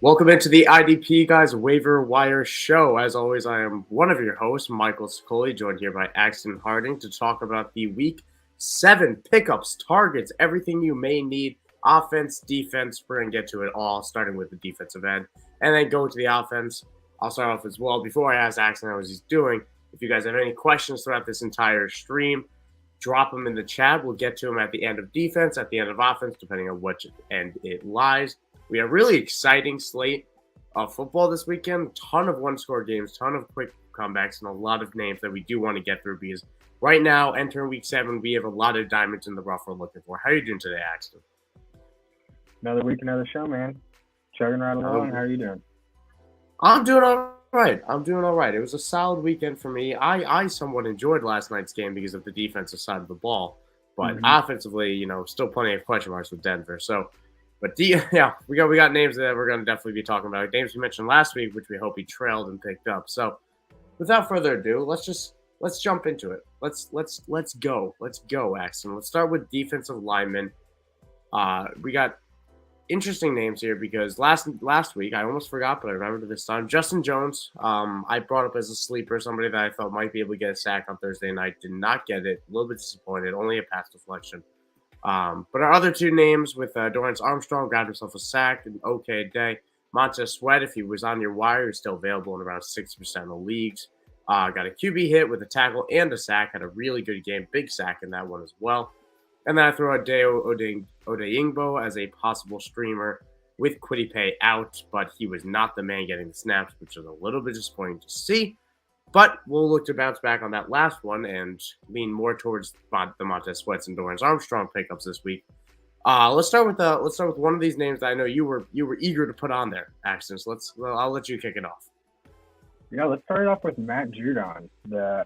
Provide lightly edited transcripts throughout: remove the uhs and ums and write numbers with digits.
Welcome into the IDP Guys Waiver Wire Show. As always, I am one of your hosts, Michael Sicoli, joined here by Axton Harding to talk about the Week 7 pickups, targets, everything you may need, offense, defense. We're going to get to it all, starting with the defensive end, and then go to the offense. I'll start off as well. Before I ask Axton how he's doing, if you guys have any questions throughout this entire stream, drop them in the chat. We'll get to them at the end of defense, at the end of offense, depending on which end it lies. We have a really exciting slate of football this weekend. Ton of one-score games, ton of quick comebacks, and a lot of names that we do want to get through because right now, entering Week 7, we have a lot of diamonds in the rough we're looking for. How are you doing today, Axton? Another week, another show, man. Chugging right along. How are you doing? I'm doing all right. It was a solid weekend for me. I somewhat enjoyed last night's game because of the defensive side of the ball. But offensively, still plenty of question marks with Denver. But we got names that we're going to definitely be talking about. Names we mentioned last week, which we hope he trailed and picked up. So, without further ado, let's jump into it. Let's go, Axton. Let's start with defensive linemen. We got interesting names here because last week I almost forgot, but I remembered this time. Justin Jones, I brought up as a sleeper, somebody that I thought might be able to get a sack on Thursday night. Did not get it. A little bit disappointed. Only a pass deflection. But our other two names with Dorrance Armstrong grabbed himself a sack, an okay day. Montez Sweat, if he was on your wire, is still available in around 60% of the leagues. Got a QB hit with a tackle and a sack. Had a really good game, big sack in that one as well. And then I throw out Deo Odeyingbo as a possible streamer with Kwity Paye out, but he was not the man getting the snaps, which is a little bit disappointing to see. But we'll look to bounce back on that last one and lean more towards the Montez Sweats and Dorrance Armstrong pickups this week. Let's start with one of these names that I know you were eager to put on there, Axton. So I'll let you kick it off. Yeah, let's start off with Matt Judon, the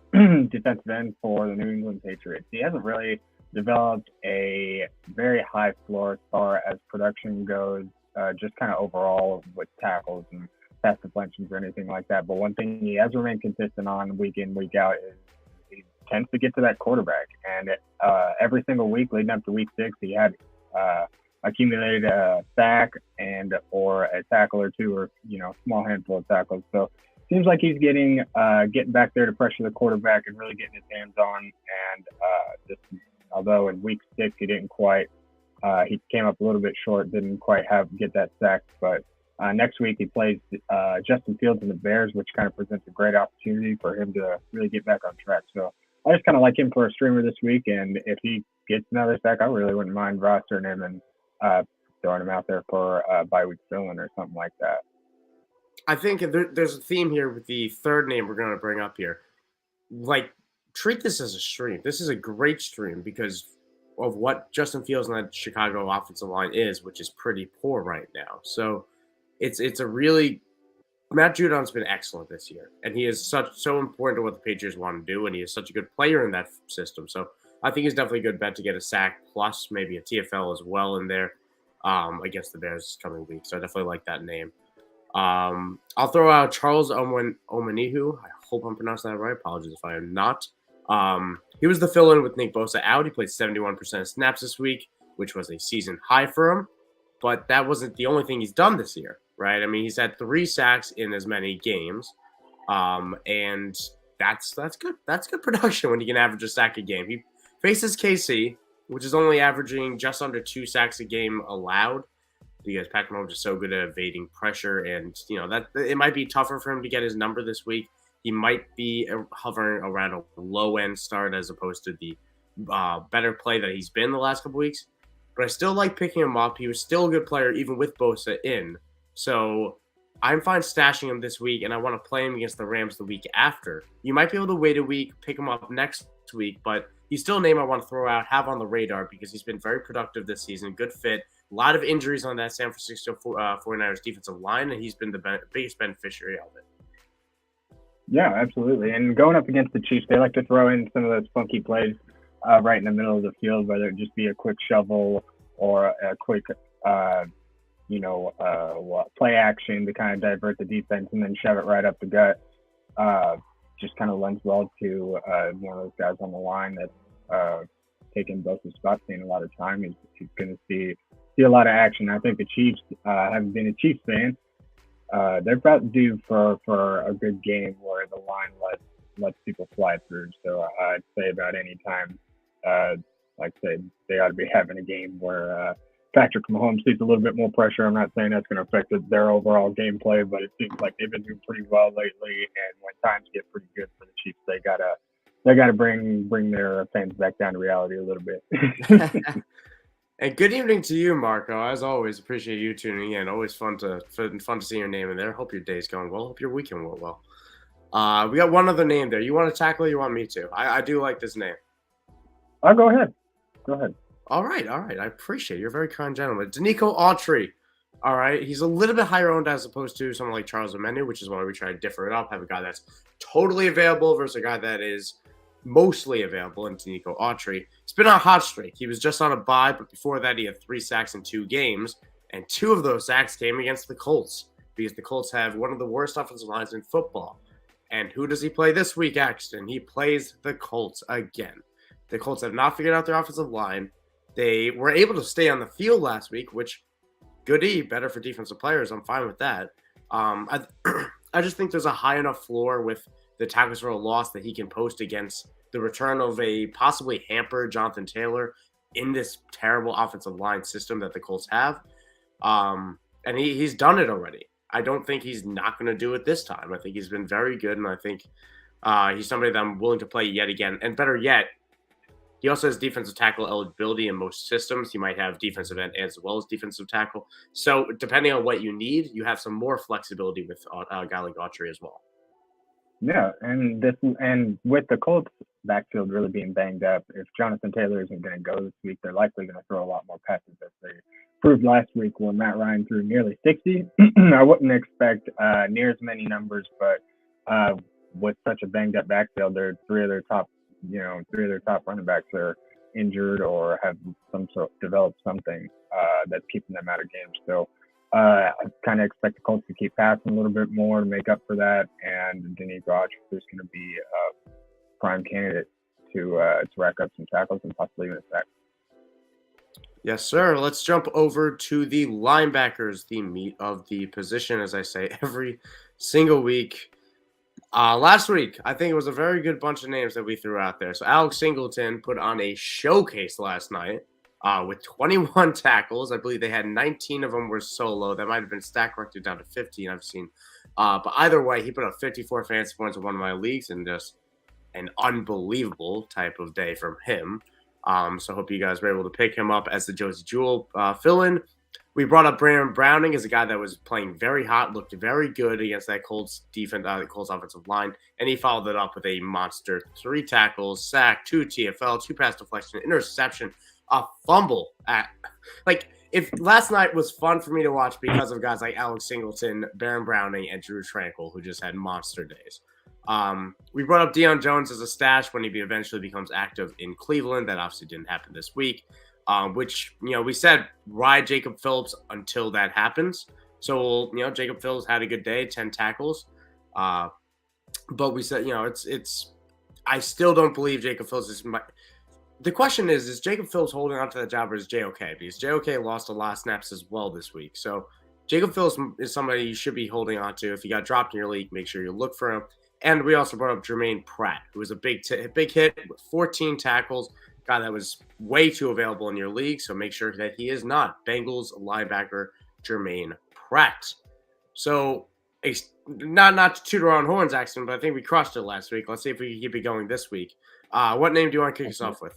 defensive end for the New England Patriots. He hasn't really developed a very high floor as far as production goes, just kind of overall with tackles and pass deflections or anything like that. But one thing he has remained consistent on week in, week out is he tends to get to that quarterback. And every single week leading up to week 6, he had accumulated a sack or a tackle or two, or small handful of tackles. So seems like he's getting back there to pressure the quarterback and really getting his hands on. And although in week 6 he didn't quite, he came up a little bit short, didn't quite get that sack, but next week he plays Justin Fields and the Bears, which kind of presents a great opportunity for him to really get back on track. So I just kind of like him for a streamer this week, and if he gets another sack, I really wouldn't mind rostering him and throwing him out there for bye week fill-in or something like that. I think there's a theme here with the third name we're going to bring up here. Treat this as a stream. This is a great stream because of what Justin Fields and that Chicago offensive line is, which is pretty poor right now. So it's a really Matt Judon's been excellent this year, and he is so important to what the Patriots want to do, and he is such a good player in that system. So I think he's definitely a good bet to get a sack plus maybe a TFL as well in there against the Bears this coming week. So I definitely like that name. I'll throw out Charles Omenihu. I hope I'm pronouncing that right. Apologies if I am not. He was the fill-in with Nick Bosa out. He played 71% of snaps this week, which was a season high for him. But that wasn't the only thing he's done this year, right? I mean, he's had 3 sacks in as many games, and that's good. That's good production when you can average a sack a game. He faces KC, which is only averaging just under 2 sacks a game allowed because Patrick Mahomes is so good at evading pressure, and that it might be tougher for him to get his number this week. He might be hovering around a low-end start as opposed to the better play that he's been the last couple weeks. But I still like picking him up. He was still a good player even with Bosa in. So I'm fine stashing him this week, and I want to play him against the Rams the week after. You might be able to wait a week, pick him up next week, but he's still a name I want to throw out, have on the radar because he's been very productive this season, good fit. A lot of injuries on that San Francisco 49ers defensive line, and he's been the biggest beneficiary of it. Yeah, absolutely. And going up against the Chiefs, they like to throw in some of those funky plays right in the middle of the field, whether it just be a quick shovel or a quick, play action to kind of divert the defense and then shove it right up the gut. Just kind of lends well to one of those guys on the line that's taking both the spots, seeing a lot of time. He's going to see a lot of action. I think the Chiefs, having been a Chiefs fan, they're about due for a good game where the line lets people fly through. So I'd say about any time, like I said, they ought to be having a game where Patrick Mahomes sees a little bit more pressure. I'm not saying that's going to affect their overall gameplay, but it seems like they've been doing pretty well lately. And when times get pretty good for the Chiefs, they gotta bring their fans back down to reality a little bit. And good evening to you, Marco. As always, appreciate you tuning in. Always fun to see your name in there. Hope your day's going well. Hope your weekend went well. We got one other name there. You want to tackle? Or you want me to? I do like this name. I'll go ahead. Go ahead. All right. I appreciate it. You're a very kind gentleman. Nico Autry. All right. He's a little bit higher owned as opposed to someone like Charles Omenu, which is why we try to differ it up. Have a guy that's totally available versus a guy that is mostly available into Nico Autry. He's been on a hot streak. He was just on a bye, but before that, he had 3 sacks in 2 games, and 2 of those sacks came against the Colts because the Colts have one of the worst offensive lines in football. And who does he play this week, Axton? He plays the Colts again. The Colts have not figured out their offensive line. They were able to stay on the field last week, which goody, better for defensive players. I'm fine with that. I just think there's a high enough floor with the tackles for a loss that he can post against the return of a possibly hampered Jonathan Taylor in this terrible offensive line system that the Colts have. And he's done it already. I don't think he's not going to do it this time. I think he's been very good, and I think he's somebody that I'm willing to play yet again. And better yet, he also has defensive tackle eligibility in most systems. He might have defensive end as well as defensive tackle. So depending on what you need, you have some more flexibility with a guy like Autry as well. Yeah, and with the Colts backfield really being banged up, if Jonathan Taylor isn't going to go this week, they're likely going to throw a lot more passes as they proved last week when Matt Ryan threw nearly 60. I wouldn't expect near as many numbers, but with such a banged up backfield, three of their top running backs are injured or have developed something that's keeping them out of games. So I kind of expect the Colts to keep passing a little bit more to make up for that, and Nico Autry is going to be a prime candidate to rack up some tackles and possibly even a sack. Yes, sir. Let's jump over to the linebackers, the meat of the position, as I say every single week. Last week, I think it was a very good bunch of names that we threw out there. So Alex Singleton put on a showcase last night with 21 tackles. I believe they had 19 of them were solo. That might have been stack corrected down to 15, I've seen. But either way, he put up 54 fantasy points in one of my leagues, and just an unbelievable type of day from him. So I hope you guys were able to pick him up as the Josie Jewell fill-in. We brought up Brandon Browning as a guy that was playing very hot, looked very good against that Colts defense, Colts offensive line, and he followed it up with a monster 3 tackles, sack, 2 TFL, 2 pass deflection, interception, a fumble. If last night was fun for me to watch because of guys like Alex Singleton, Baron Browning, and Drew Tranquil, who just had monster days. We brought up Deion Jones as a stash when he eventually becomes active in Cleveland. That obviously didn't happen this week. Which, we said ride Jacob Phillips until that happens. So, Jacob Phillips had a good day, 10 tackles. But we said, I still don't believe Jacob Phillips is the question is Jacob Phillips holding on to that job or is JOK? Because JOK lost a lot of snaps as well this week. So Jacob Phillips is somebody you should be holding on to. If you got dropped in your league, make sure you look for him. And we also brought up Jermaine Pratt, who was a big hit with 14 tackles. Guy that was way too available in your league, so make sure that he is not. Bengals linebacker Jermaine Pratt. So, not to toot our own horns, Axton, but I think we crushed it last week. Let's see if we can keep it going this week. What name do you want to kick us off with?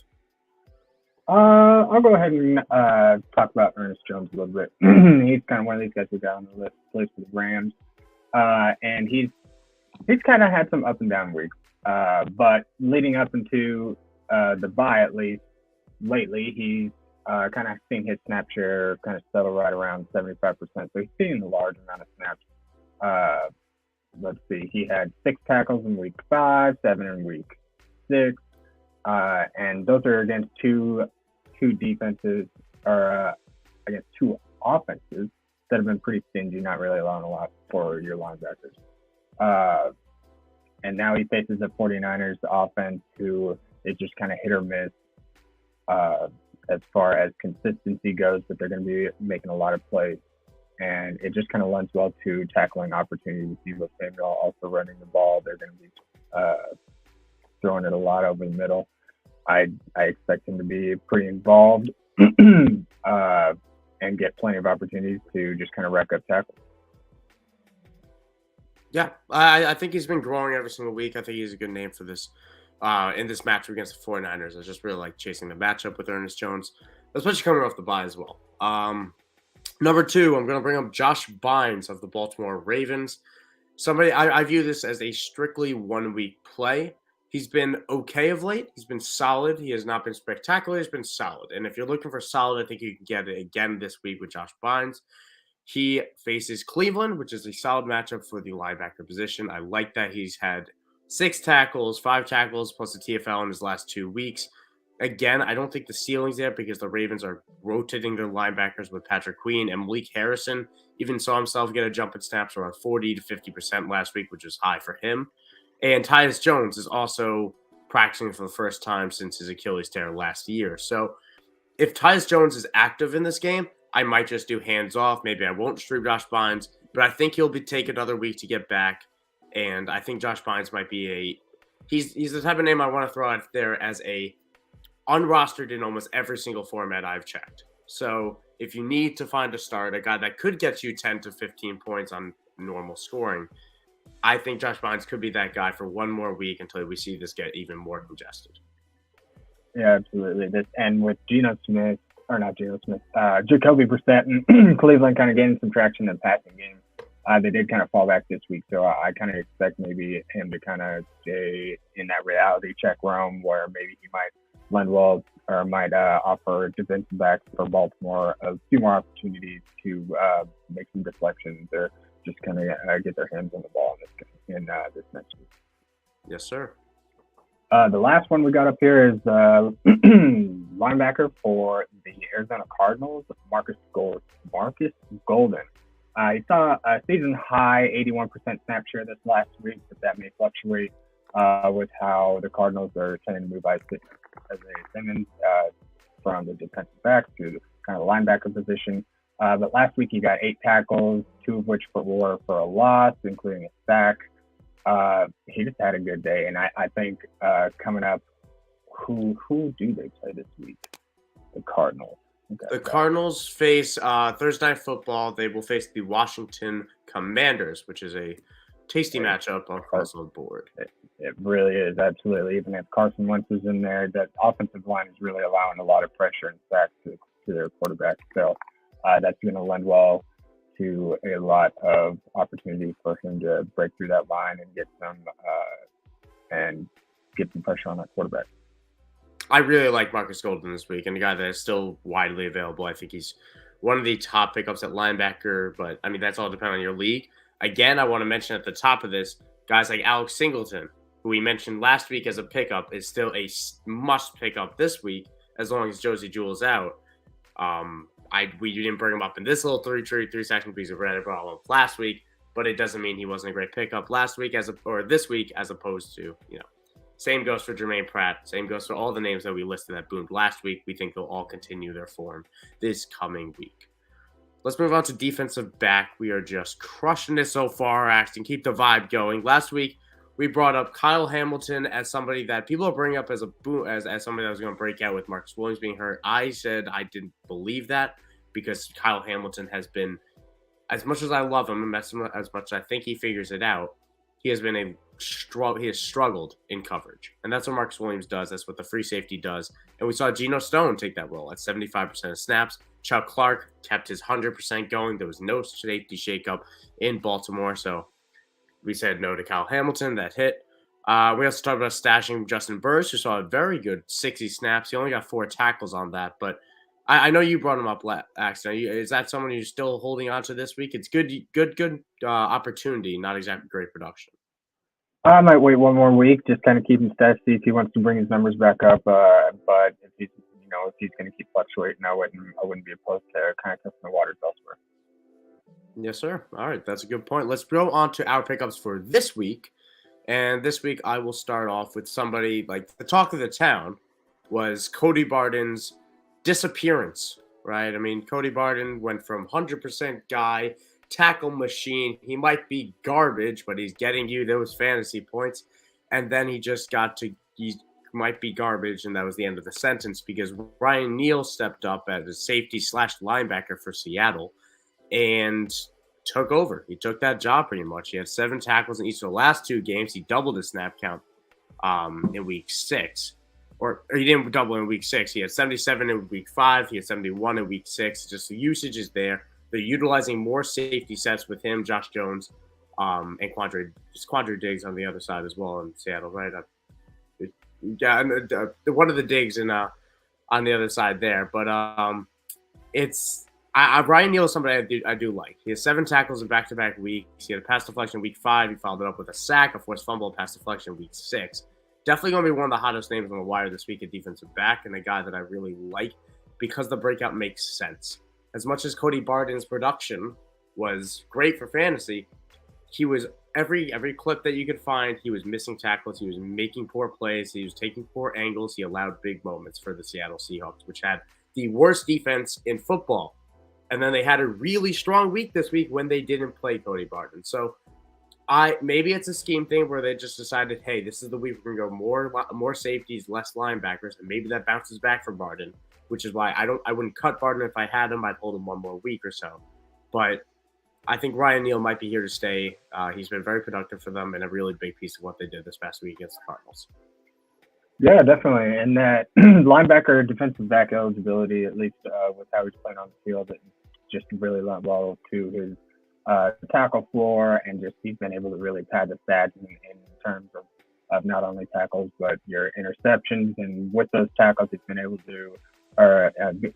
I'll go ahead and talk about Ernest Jones a little bit. He's kind of one of these guys we got on the list, plays for the Rams, and he's kind of had some up and down weeks. But leading up into the bye, at least lately, he's kind of seen his snap share kind of settle right around 75%. So he's seeing a large amount of snaps. Let's see, he had 6 tackles in week 5, 7 in week 6, and those are against two defenses, or against 2 offenses that have been pretty stingy, not really allowing a lot for your linebackers. And now he faces the 49ers offense, who is just kind of hit or miss as far as consistency goes, but they're going to be making a lot of plays. and it just kind of lends well to tackling opportunities. Deebo Samuel also running the ball. They're going to be throwing it a lot over the middle. I expect him to be pretty involved and get plenty of opportunities to just kind of rack up tackles. Yeah, I think he's been growing every single week. I think he's a good name for this in this matchup against the 49ers. I just really like chasing the matchup with Ernest Jones, especially coming off the bye as well. Number 2, I'm going to bring up Josh Bynes of the Baltimore Ravens. Somebody I view this as a strictly 1-week play. He's been okay of late. He's been solid. He has not been spectacular. He's been solid. And if you're looking for solid, I think you can get it again this week with Josh Bynes. He faces Cleveland, which is a solid matchup for the linebacker position. I like that he's had 6 tackles, 5 tackles, plus a TFL in his last 2 weeks. Again, I don't think the ceiling's there because the Ravens are rotating their linebackers with Patrick Queen, and Malik Harrison even saw himself get a jump in snaps around 40 to 50% last week, which is high for him. And Tyus Jones is also practicing for the first time since his Achilles tear last year. So if Tyus Jones is active in this game, I might just do hands off. Maybe I won't stream Josh Bynes, but I think he'll take another week to get back. And I think Josh Bynes might be he's the type of name I want to throw out there as a unrostered in almost every single format I've checked. So if you need to find a start, a guy that could get you 10 to 15 points on normal scoring, I think Josh Bynes could be that guy for one more week until we see this get even more congested. Yeah, absolutely. And with Jacoby Brissett and Cleveland kind of gaining some traction in the passing game, they did kind of fall back this week. So I kind of expect maybe him to kind of stay in that reality check realm where maybe he might lend well or might offer defensive backs for Baltimore a few more opportunities to make some deflections or just kind of get their hands on the ball in this next week. Yes, sir. The last one we got up here is linebacker for the Arizona Cardinals, Marcus Golden. He saw a season-high 81% snap share this last week, but that may fluctuate with how the Cardinals are tending to move Isaiah Simmons from the defensive back to the kind of linebacker position. But last week he got 8 tackles, 2 of which were for a loss, including a sack. He just had a good day, and I think coming up, who do they play this week? The Cardinals. Okay. The Cardinals face Thursday Night Football. They will face the Washington Commanders, which is a tasty matchup across the board. It really is, absolutely. Even if Carson Wentz is in there, that offensive line is really allowing a lot of pressure and sacks to their quarterback. So that's going to lend well to a lot of opportunity for him to break through that line and get some pressure on that quarterback. I really like Marcus Golden this week, and a guy that is still widely available. I think he's one of the top pickups at linebacker, but I mean, that's all depending on your league. Again, I want to mention at the top of this, guys like Alex Singleton, who we mentioned last week as a pickup, is still a must pick up this week as long as Josie Jewell's out. We didn't bring him up in this little three section because we read it brought him up last week, but it doesn't mean he wasn't a great pickup last week or this week as opposed to, same goes for Jermaine Pratt. Same goes for all the names that we listed that boomed last week. We think they'll all continue their form this coming week. Let's move on to defensive back. We are just crushing it so far, Axton. Keep the vibe going. Last week, we brought up Kyle Hamilton as somebody that people are bringing up as somebody that was going to break out with Marcus Williams being hurt. I said I didn't believe that because Kyle Hamilton has been, as much as I love him and as much as I think he figures it out, he has struggled in coverage. And that's what Marcus Williams does. That's what the free safety does. And we saw Geno Stone take that role at 75% of snaps. Chuck Clark kept his 100% going. There was no safety shakeup in Baltimore. So we said no to Kyle Hamilton. That hit. We also talked about stashing Justin Burris, who saw a very good 60 snaps. He only got 4 tackles on that. But I know you brought him up, Axton. Is that someone you're still holding on to this week? It's good opportunity, not exactly great production. I might wait one more week, just kind of keep him steady, see if he wants to bring his numbers back up. But if he's going to keep fluctuating, I wouldn't be opposed to kind of testing the waters elsewhere. Yes, sir. All right, that's a good point. Let's go on to our pickups for this week. And this week, I will start off with somebody like the talk of the town was Cody Barton's disappearance right? I mean, Cody Barton went from 100% guy, tackle machine. He might be garbage, but he's getting you those fantasy points. And then he just got to, he might be garbage, and that was the end of the sentence because Ryan Neal stepped up as a safety slash linebacker for Seattle and took over. He took that job pretty much. He had 7 tackles in each of the last 2 games. He doubled his snap count in week 6. Or he didn't double in week 6. He had 77 in week 5. He had 71 in week 6. Just the usage is there. They're utilizing more safety sets with him, Josh Jones, and Quandre Diggs on the other side as well in Seattle, right? Yeah, one of the Diggs on the other side there. But it's Ryan Neal is somebody I do like. He has 7 tackles in back-to-back weeks. He had a pass deflection in week 5. He followed it up with a sack, a forced fumble, a pass deflection in week 6. Definitely going to be one of the hottest names on the wire this week at defensive back, and a guy that I really like because the breakout makes sense. As much as Cody Barton's production was great for fantasy, he was every clip that you could find, he was missing tackles, he was making poor plays, he was taking poor angles, he allowed big moments for the Seattle Seahawks, which had the worst defense in football. And then they had a really strong week this week when they didn't play Cody Barton. So maybe it's a scheme thing where they just decided, hey, this is the week we're gonna go more safeties, less linebackers, and maybe that bounces back for Barton, which is why I wouldn't cut Barton if I had him. I'd hold him one more week or so. But I think Ryan Neal might be here to stay. He's been very productive for them and a really big piece of what they did this past week against the Cardinals. Yeah, definitely. And that linebacker defensive back eligibility, at least with how he's playing on the field, it just really lent well to his tackle floor, and just he's been able to really pad the stats in terms of not only tackles but your interceptions. And with those tackles, he's been able to,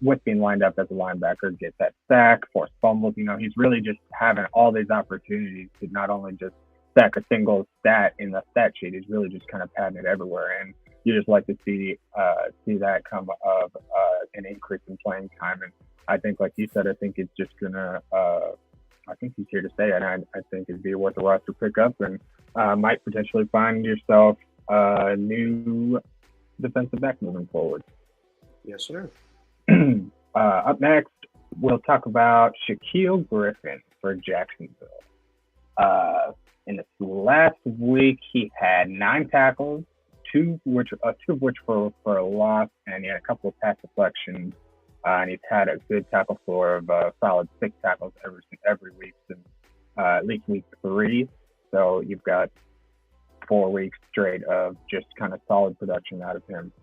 with being lined up as a linebacker, get that sack, force fumbles. He's really just having all these opportunities to not only just stack a single stat in the stat sheet, he's really just kind of padding it everywhere. And you just like to see that come of an increase in playing time. And I think, like you said, I think it's just gonna. I think he's here to stay, and I think it'd be worth a roster pickup, and might potentially find yourself a new defensive back moving forward. Yes, sir. Up next, we'll talk about Shaquille Griffin for Jacksonville. In this last week, he had 9 tackles, two of which were for a loss, and he had a couple of pass deflections. And he's had a good tackle floor of a solid 6 tackles every week since at least week 3. So you've got 4 weeks straight of just kind of solid production out of him.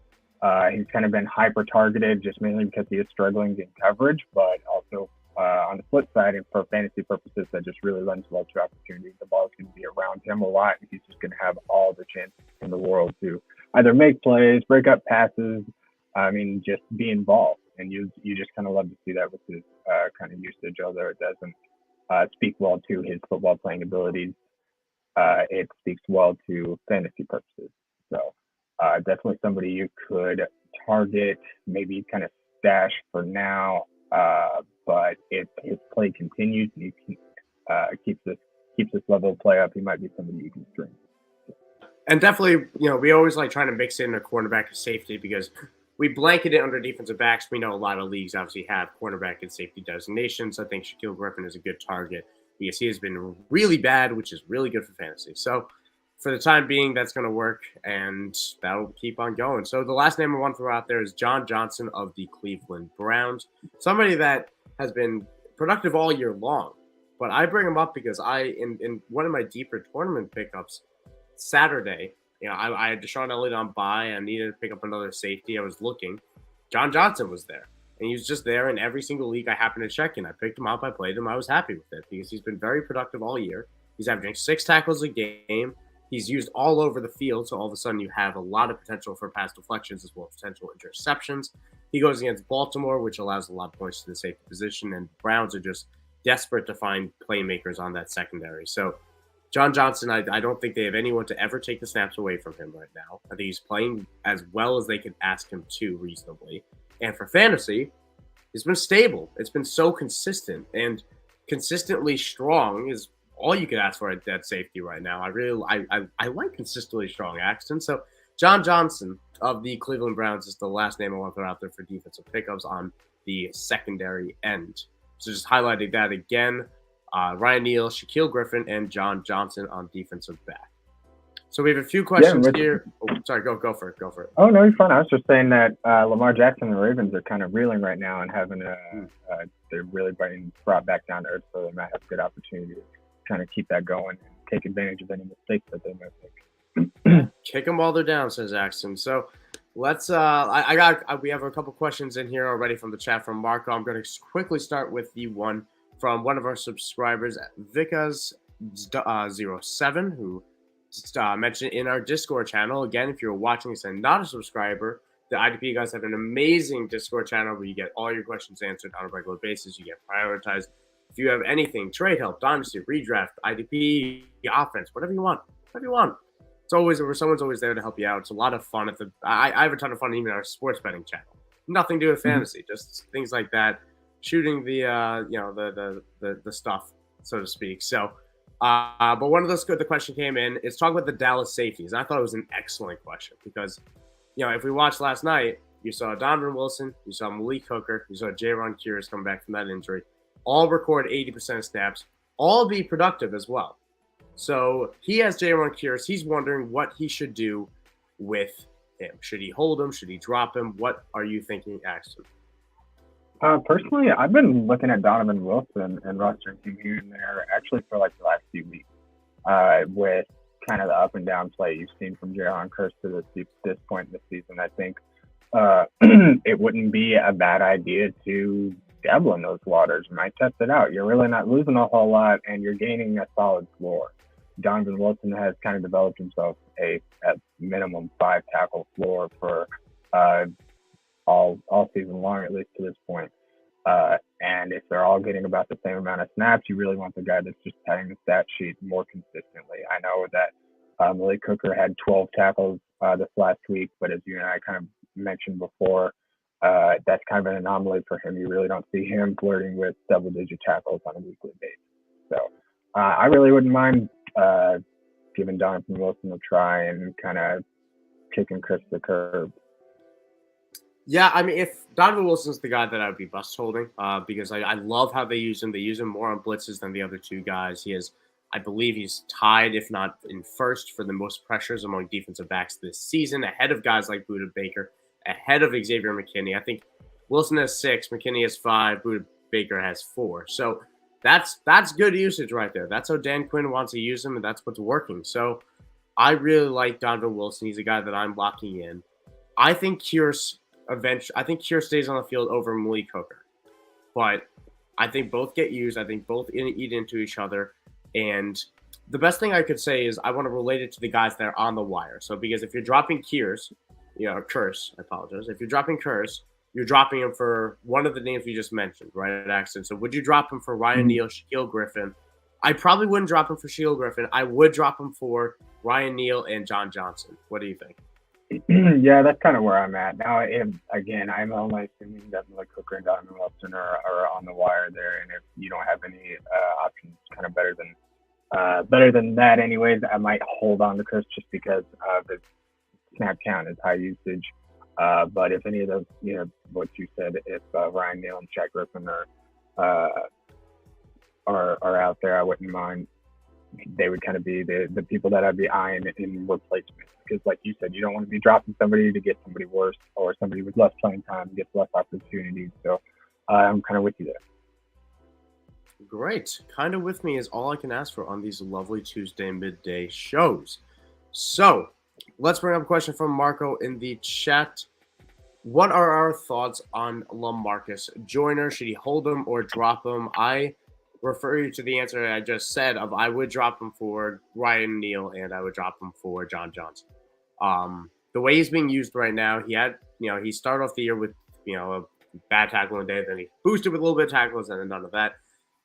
He's kind of been hyper targeted just mainly because he is struggling in coverage, but also on the flip side, and for fantasy purposes, that just really lends well to opportunities. The ball is going to be around him a lot, and he's just going to have all the chance in the world to either make plays, break up passes, just be involved. And you just kind of love to see that with his kind of usage, although it doesn't speak well to his football playing abilities. It speaks well to fantasy purposes. So definitely somebody you could target, maybe kind of stash for now. But if his play continues and he keeps this level of play up, he might be somebody you can stream. And definitely, we always like trying to mix in a cornerback and safety because we blanket it under defensive backs. We know a lot of leagues obviously have cornerback and safety designations. I think Shaquille Griffin is a good target because he has been really bad, which is really good for fantasy. So for the time being, that's going to work, and that'll keep on going. So the last name I want to throw out there is John Johnson of the Cleveland Browns, somebody that has been productive all year long. But I bring him up because in one of my deeper tournament pickups Saturday, I had Deshaun Elliott on bye. I needed to pick up another safety. I was looking. John Johnson was there. And he was just there in every single league I happened to check in. I picked him up. I played him. I was happy with it because he's been very productive all year. He's averaging 6 tackles a game. He's used all over the field. So all of a sudden you have a lot of potential for pass deflections as well as potential interceptions. He goes against Baltimore, which allows a lot of points to the safety position. And the Browns are just desperate to find playmakers on that secondary. So John Johnson, I don't think they have anyone to ever take the snaps away from him right now. I think he's playing as well as they could ask him to reasonably. And for fantasy, it's been stable. It's been so consistent, and consistently strong is all you could ask for at that safety right now. I like consistently strong Axton. So John Johnson of the Cleveland Browns is the last name I want to throw out there for defensive pickups on the secondary end. So just highlighting that again, Ryan Neal, Shaquille Griffin, and John Johnson on defensive back. So we have a few questions here. Oh, sorry, go for it. Oh, no, you're fine. I was just saying that Lamar Jackson and the Ravens are kind of reeling right now and having they're really being brought back down to earth, so they might have a good opportunity to kind of keep that going and take advantage of any mistakes that they might make. Kick them while they're down, says Axton. So let's we have a couple questions in here already from the chat from Marco. I'm going to quickly start with the one from one of our subscribers, Vikas07, who mentioned in our Discord channel. Again, if you're watching this and not a subscriber, the IDP guys have an amazing Discord channel where you get all your questions answered on a regular basis. You get prioritized. If you have anything, trade help, dynasty, redraft, IDP, offense, whatever you want. It's always, someone's always there to help you out. It's a lot of fun. I have a ton of fun even in our sports betting channel. Nothing to do with fantasy, just things like that. Shooting the stuff, so to speak. So, but one of those the question came in. It's talking about the Dallas safeties, and I thought it was an excellent question because, if we watched last night, you saw Donovan Wilson, you saw Malik Hooker, you saw Jaron Kearse come back from that injury, all record 80% of snaps, all be productive as well. So he has Jaron Kearse. He's wondering what he should do with him. Should he hold him? Should he drop him? What are you thinking, Axton? Personally, I've been looking at Donovan Wilson and rostering him here and there actually for like the last few weeks with kind of the up and down play you've seen from Jaron Kearse to this point in the season. I think it wouldn't be a bad idea to dabble in those waters. You might test it out. You're really not losing a whole lot, and you're gaining a solid floor. Donovan Wilson has kind of developed himself a minimum 5 tackle floor for all season long, at least to this point. And if they're all getting about the same amount of snaps, you really want the guy that's just padding the stat sheet more consistently. I know that Malik Hooker had 12 tackles this last week, but as you and I kind of mentioned before, that's kind of an anomaly for him. You really don't see him flirting with double-digit tackles on a weekly basis. So I really wouldn't mind giving Donovan Wilson a try and kind of kicking Chris to the curb. Yeah, I mean, if Donovan Wilson's the guy that I would be bust holding, because I love how they use him. They use him more on blitzes than the other two guys. I believe he's tied, if not in first, for the most pressures among defensive backs this season, ahead of guys like Budda Baker, ahead of Xavier McKinney. I think Wilson has 6, McKinney has 5, Budda Baker has 4. So that's good usage right there. That's how Dan Quinn wants to use him, and that's what's working. So I really like Donovan Wilson. He's a guy that I'm locking in. I think Kearse stays on the field over Malik Hooker. But I think both get used. I think both eat into each other. And the best thing I could say is I want to relate it to the guys that are on the wire. So because if you're dropping Kearse, Kearse, I apologize. If you're dropping Kearse, you're dropping him for one of the names we just mentioned, right, Axton? So would you drop him for Ryan Neal, Shaquille Griffin? I probably wouldn't drop him for Shaquille Griffin. I would drop him for Ryan Neal and John Johnson. What do you think? Yeah, that's kind of where I'm at. Now, I'm only assuming that Malik Hooker and Donovan Wilson are on the wire there, and if you don't have any options kind of better than that anyways, I might hold on to Chris just because the snap count is high usage. But if any of those, what you said, if Ryan Neal and Shaq Griffin are out there, I wouldn't mind. They would kind of be the people that I'd be eyeing in replacement. Because like you said, you don't want to be dropping somebody to get somebody worse or somebody with less playing time gets less opportunities. So I'm kind of with you there. Great. Kind of with me is all I can ask for on these lovely Tuesday midday shows. So let's bring up a question from Marco in the chat. What are our thoughts on LaMarcus Joyner? Should he hold him or drop him? I refer you to the answer I just said of I would drop him for Ryan Neal and I would drop him for John Johnson. The way he's being used right now, he started off the year with, a bad tackle in a day, then he boosted with a little bit of tackles and then none of that.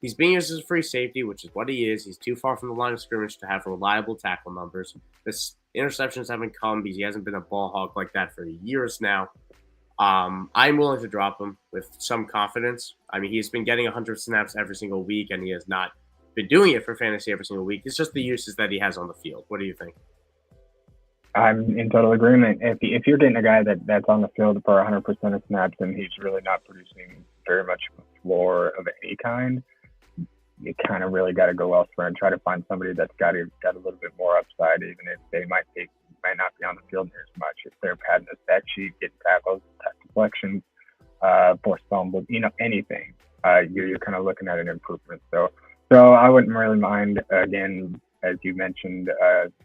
He's being used as a free safety, which is what he is. He's too far from the line of scrimmage to have reliable tackle numbers. His interceptions haven't come because he hasn't been a ball hog like that for years now. I'm willing to drop him with some confidence. I mean, he's been getting 100 snaps every single week, and he has not been doing it for fantasy every single week. It's just the uses that he has on the field. What do you think? I'm in total agreement. If you're getting a guy that's on the field for 100% of snaps and he's really not producing very much a floor of any kind, you kind of really got to go elsewhere and try to find somebody that's got a little bit more upside, even if they might not be on the field near as much. If they're padding the stat sheet, getting tackles, deflections, forced fumbles, anything, you're kind of looking at an improvement. So I wouldn't really mind, again, as you mentioned,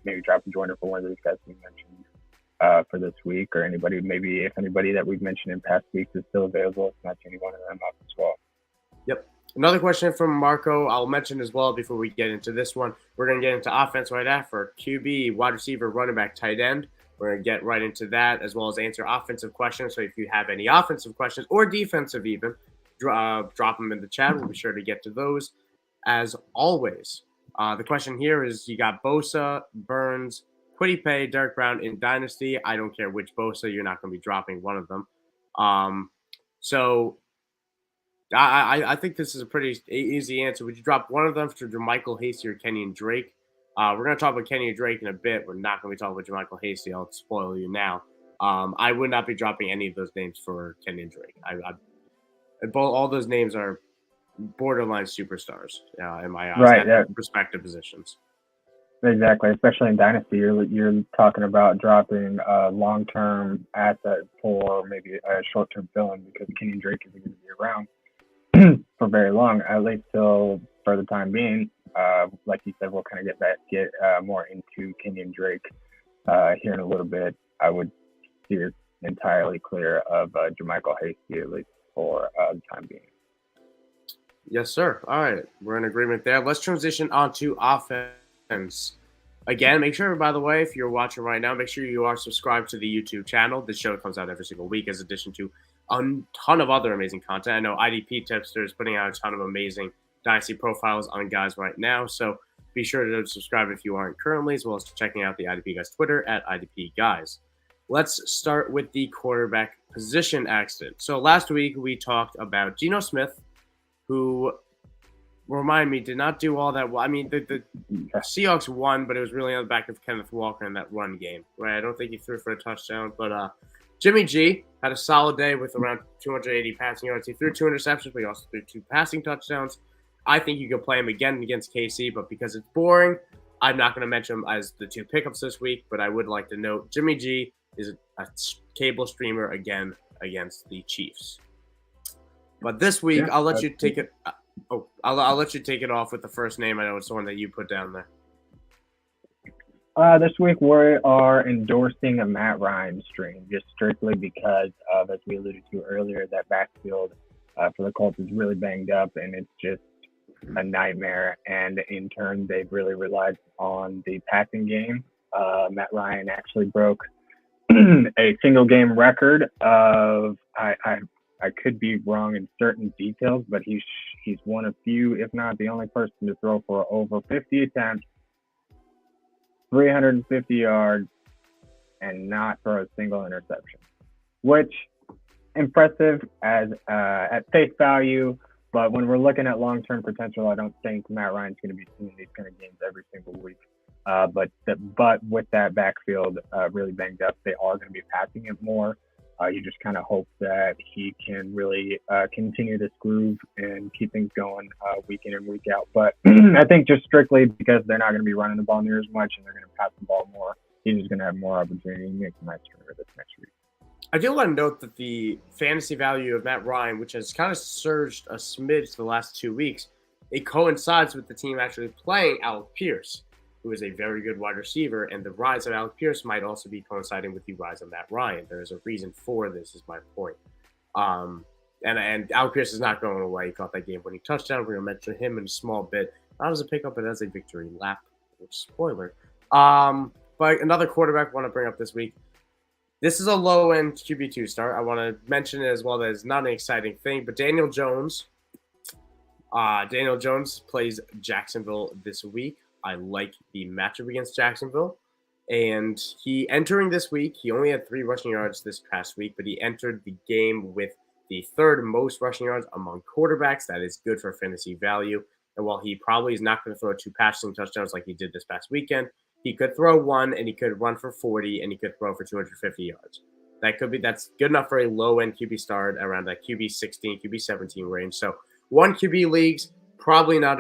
maybe dropping Joyner for one of these guys we mentioned for this week, or if anybody that we've mentioned in past weeks is still available, snatch any one of them up as well. Yep. Another question from Marco, I'll mention as well before we get into this one. We're going to get into offense right after. QB, wide receiver, running back, tight end. We're going to get right into that, as well as answer offensive questions. So if you have any offensive questions or defensive even, drop them in the chat. We'll be sure to get to those as always. The question here is, you got Bosa, Burns, Kwity Paye, Derek Brown in Dynasty. I don't care which Bosa. You're not going to be dropping one of them. So I think this is a pretty easy answer. Would you drop one of them for JaMycal Hasty or Kenyon Drake? We're going to talk about Kenyon Drake in a bit. We're not going to be talking about JaMycal Hasty. I'll spoil you now. I would not be dropping any of those names for Kenyon Drake. All those names are borderline superstars in my eyes, right, at respective positions. Exactly, especially in Dynasty, you're talking about dropping a long-term asset for maybe a short-term fill-in, because Kenyon Drake isn't going to be around for very long, at least till for the time being. Like you said, we'll kind of get more into Kenyon Drake here in a little bit. I would steer entirely clear of JaMycal Hasty, at least for the time being. Yes, sir. All right, we're in agreement there. Let's transition on to offense. Again, make sure, by the way, if you're watching right now, make sure you are subscribed to the YouTube channel. This show comes out every single week, as addition to a ton of other amazing content. I know IDP Tipster is putting out a ton of amazing Dynasty profiles on guys right now, so be sure to subscribe if you aren't currently, as well as checking out the IDP Guys Twitter at IDP Guys. Let's start with the quarterback position, Axton. So last week we talked about Geno Smith, who, remind me, did not do all that well. I mean, the Seahawks won, but it was really on the back of Kenneth Walker in that run game, right? I don't think he threw for a touchdown, but Jimmy G had a solid day with around 280 passing yards. He threw 2 interceptions, but he also threw 2 passing touchdowns. I think you could play him again against KC, but because it's boring, I'm not going to mention him as the 2 pickups this week, but I would like to note Jimmy G is a cable streamer again against the Chiefs. But this week, I'll let you take it. I'll let you take it off with the first name. I know it's the one that you put down there. This week we are endorsing a Matt Ryan stream, just strictly because of, as we alluded to earlier, that backfield for the Colts is really banged up, and it's just a nightmare. And in turn, they've really relied on the passing game. Matt Ryan actually broke a single game record of I could be wrong in certain details, but he's one of few, if not the only person to throw for over 50 attempts, 350 yards, and not throw a single interception, which impressive as at face value. But when we're looking at long-term potential, I don't think Matt Ryan's going to be seeing these kind of games every single week. But with that backfield really banged up, they are going to be passing it more. You just kind of hope that he can really continue this groove and keep things going week in and week out. But I think just strictly because they're not going to be running the ball near as much and they're going to pass the ball more, he's just going to have more opportunity to make a nice turn this next week. I do want to note that the fantasy value of Matt Ryan, which has kind of surged a smidge the last 2 weeks, it coincides with the team actually playing Alec Pierce, who is a very good wide receiver, and the rise of Alec Pierce might also be coinciding with the rise of Matt Ryan. There is a reason for this, is my point. And Alec Pierce is not going away. He caught that game-winning touchdown. We're going to mention him in a small bit, not as a pickup, but as a victory lap, which spoiler. But another quarterback I want to bring up this week. This is a low-end QB2 start. I want to mention it as well. That it's not an exciting thing, but Daniel Jones. Daniel Jones plays Jacksonville this week. I like the matchup against Jacksonville. And he entering this week, he only had 3 rushing yards this past week, but he entered the game with the 3rd most rushing yards among quarterbacks. That is good for fantasy value. And while he probably is not going to throw 2 passing touchdowns like he did this past weekend, he could throw 1 and he could run for 40 and he could throw for 250 yards. that's good enough for a low end QB start around that QB 16, QB 17 range. So one QB leagues, probably not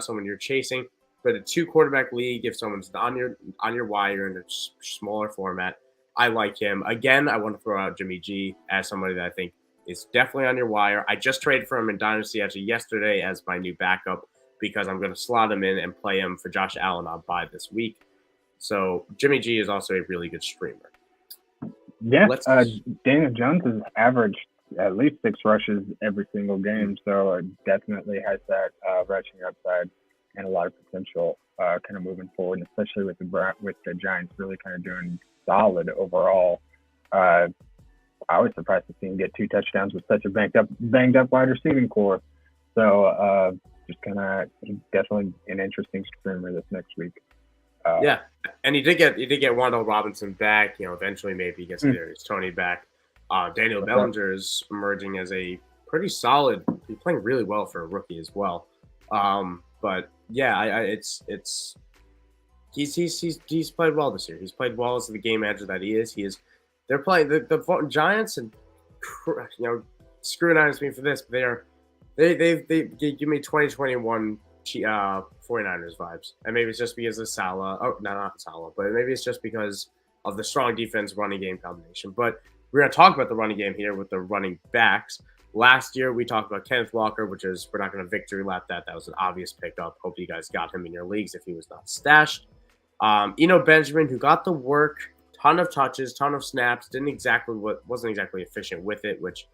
someone you're chasing, but a 2 quarterback league, if someone's on your wire in a smaller format, I like him. Again, I want to throw out Jimmy G as somebody that I think is definitely on your wire. I just traded for him in Dynasty actually yesterday as my new backup because I'm going to slot him in and play him for Josh Allen on bye this week. So Jimmy G is also a really good streamer. Yeah, Daniel Jones has averaged at least 6 rushes every single game, so it definitely has that rushing upside and a lot of potential kind of moving forward, and especially with the Giants really kind of doing solid overall. I was surprised to see him get 2 touchdowns with such a banged up wide receiving core. So just kind of definitely an interesting streamer this next week. Yeah, and he did get Wan'Dale Robinson back. Eventually maybe he gets Darius Toney back. Daniel Bellinger is emerging as a pretty solid. He's playing really well for a rookie as well. But yeah, he's played well this year. He's played well as the game manager that he is. They're playing the Giants, and scrutinize me for this, but they give me 2021 49ers vibes, and maybe it's just because of Salah. Oh, no, not Salah, but maybe it's just because of the strong defense running game combination. But we're going to talk about the running game here with the running backs. Last year, we talked about Kenneth Walker, we're not going to victory lap that. That was an obvious pickup. Hope you guys got him in your leagues if he was not stashed. Benjamin, who got the work, ton of touches, ton of snaps, wasn't exactly efficient with it, which,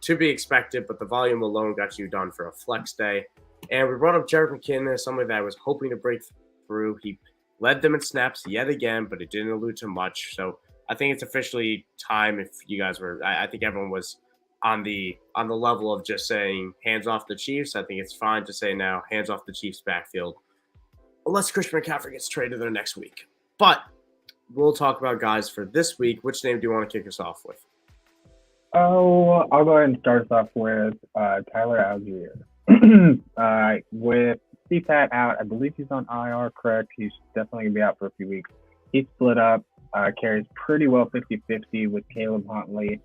to be expected, but the volume alone got you done for a flex day. And we brought up Jerick McKinnon as somebody that I was hoping to break through. He led them in snaps yet again, but it didn't allude to much. So I think it's officially time. If you guys were, I think everyone was on the level of just saying hands off the Chiefs. I think it's fine to say now hands off the Chiefs backfield, unless Christian McCaffrey gets traded there next week. But we'll talk about guys for this week. Which name do you want to kick us off with? Oh, I'll go ahead and start us off with Tyler Algier. With CPAT out, I believe he's on IR, correct? He's definitely going to be out for a few weeks. He split up, carries pretty well 50-50 with Caleb Huntley.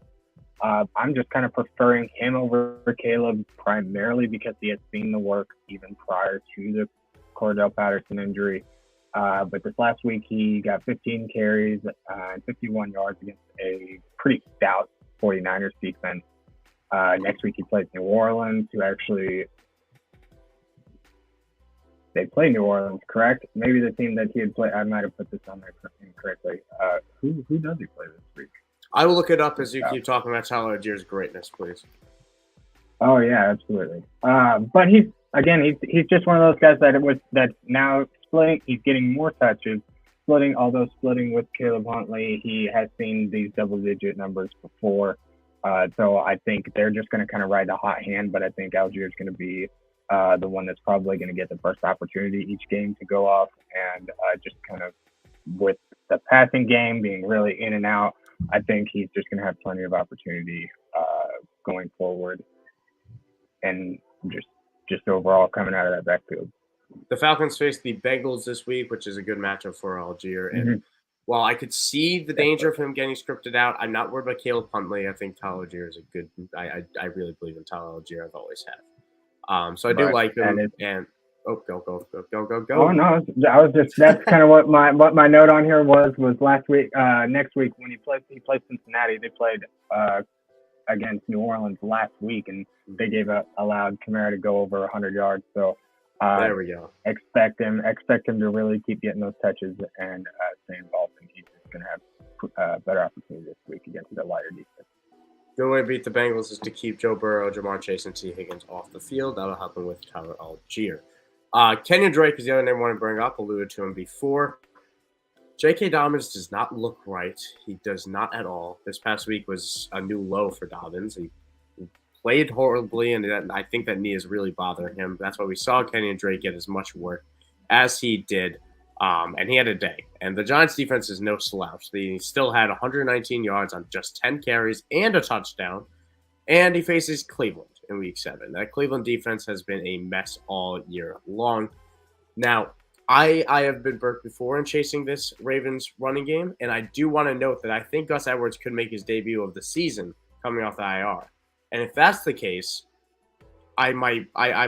I'm just kind of preferring him over Caleb primarily because he has seen the work even prior to the Cordell Patterson injury. But this last week, he got 15 carries and 51 yards against a pretty stout 49ers defense. Next week, he plays New Orleans, who actually they play New Orleans, correct? Maybe the team that he had played. I might have put this on there incorrectly. Who does he play this week? I will look it up as you keep talking about Tyler Algier's greatness, please. Oh yeah, absolutely. But he's just one of those guys that's now splitting. He's getting more touches, although splitting with Caleb Huntley. He has seen these double-digit numbers before. So I think they're just going to kind of ride the hot hand, but I think Algier is going to be the one that's probably going to get the first opportunity each game to go off. And just kind of with the passing game being really in and out, I think he's just going to have plenty of opportunity going forward and just overall coming out of that backfield. The Falcons face the Bengals this week, which is a good matchup for Algier. And while I could see the danger of him getting scripted out, I'm not worried about Caleb Huntley. I think Tyler Algier is a good – I really believe in Tyler Algier. I've always had. So I do like him. And go. Oh, no. That's kind of what my note on here was last week. Next week when he plays Cincinnati, they played against New Orleans last week, and they allowed Kamara to go over 100 yards. So there we go. Expect him to really keep getting those touches and stay involved, and he's just going to have better opportunity this week against the lighter defense. Good way to beat the Bengals is to keep Joe Burrow, Jamar Chase, and T. Higgins off the field. That'll happen with Tyler Algier. Kenyon Drake is the other name I want to bring up. Alluded to him before. J.K. Dobbins does not look right. He does not at all. This past week was a new low for Dobbins. He played horribly, and I think that knee is really bothering him. That's why we saw Kenyon Drake get as much work as he did, and he had a day. And the Giants' defense is no slouch. He still had 119 yards on just 10 carries and a touchdown, and he faces Cleveland in Week 7. That Cleveland defense has been a mess all year long. Now, I have been burnt before in chasing this Ravens running game, and I do want to note that I think Gus Edwards could make his debut of the season coming off the IR. And if that's the case, I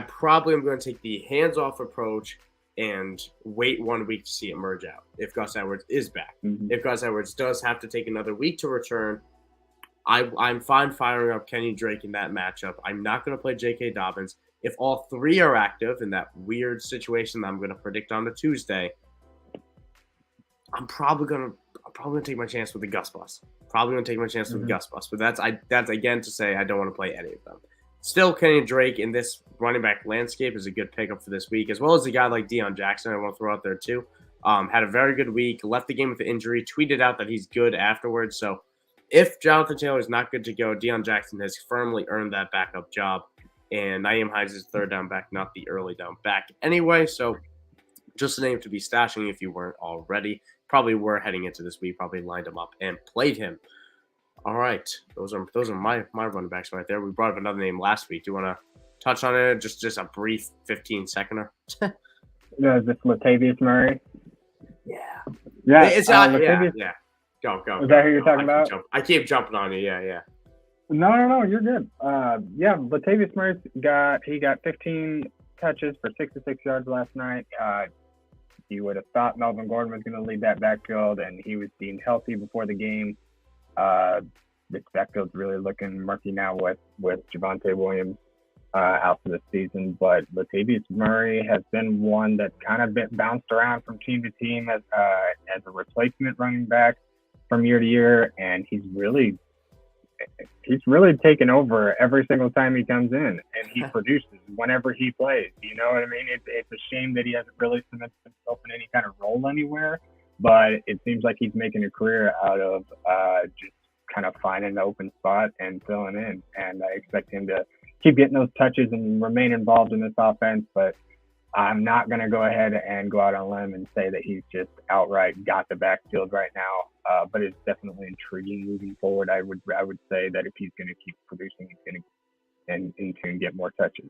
probably am going to take the hands-off approach and wait 1 week to see it merge out if Gus Edwards is back. Mm-hmm. If Gus Edwards does have to take another week to return, I'm fine firing up Kenny Drake in that matchup. I'm not going to play J.K. Dobbins. If all three are active in that weird situation that I'm going to predict on the Tuesday, I'm probably going to take my chance with the Gus bus. Probably going to take my chance with the Gus bus. But that's again to say I don't want to play any of them. Still, Kenny Drake in this running back landscape is a good pickup for this week, as well as a guy like Deion Jackson I want to throw out there too. Had a very good week, left the game with an injury, tweeted out that he's good afterwards. So if Jonathan Taylor is not good to go, Deion Jackson has firmly earned that backup job. And Nyheim Hines is third down back, not the early down back anyway. So just a name to be stashing if you weren't already. Probably were heading into this week, probably lined him up and played him. All right. Those are my running backs right there. We brought up another name last week. Do you want to touch on it? Just a brief 15-seconder. Is this Latavius Murray? Yeah. Yeah. It's Latavius. Yeah. Go. Is that who you're talking about? I keep jumping on you. Yeah. No, you're good. Latavius Murray got 15 touches for 66 yards last night. You would have thought Melvin Gordon was going to lead that backfield, and he was deemed healthy before the game. This backfield's really looking murky now with Javonte Williams out for the season. But Latavius Murray has been one that's kind of been bounced around from team to team as a replacement running back from year to year, and he's really taken over every single time he comes in, and he produces whenever he plays. You know what I mean? It's a shame that he hasn't really cemented himself in any kind of role anywhere, but it seems like he's making a career out of just kind of finding an open spot and filling in. And I expect him to keep getting those touches and remain involved in this offense, but I'm not going to go ahead and go out on a limb and say that he's just outright got the backfield right now. But it's definitely intriguing moving forward. I would say that if he's going to keep producing, he's going to get more touches.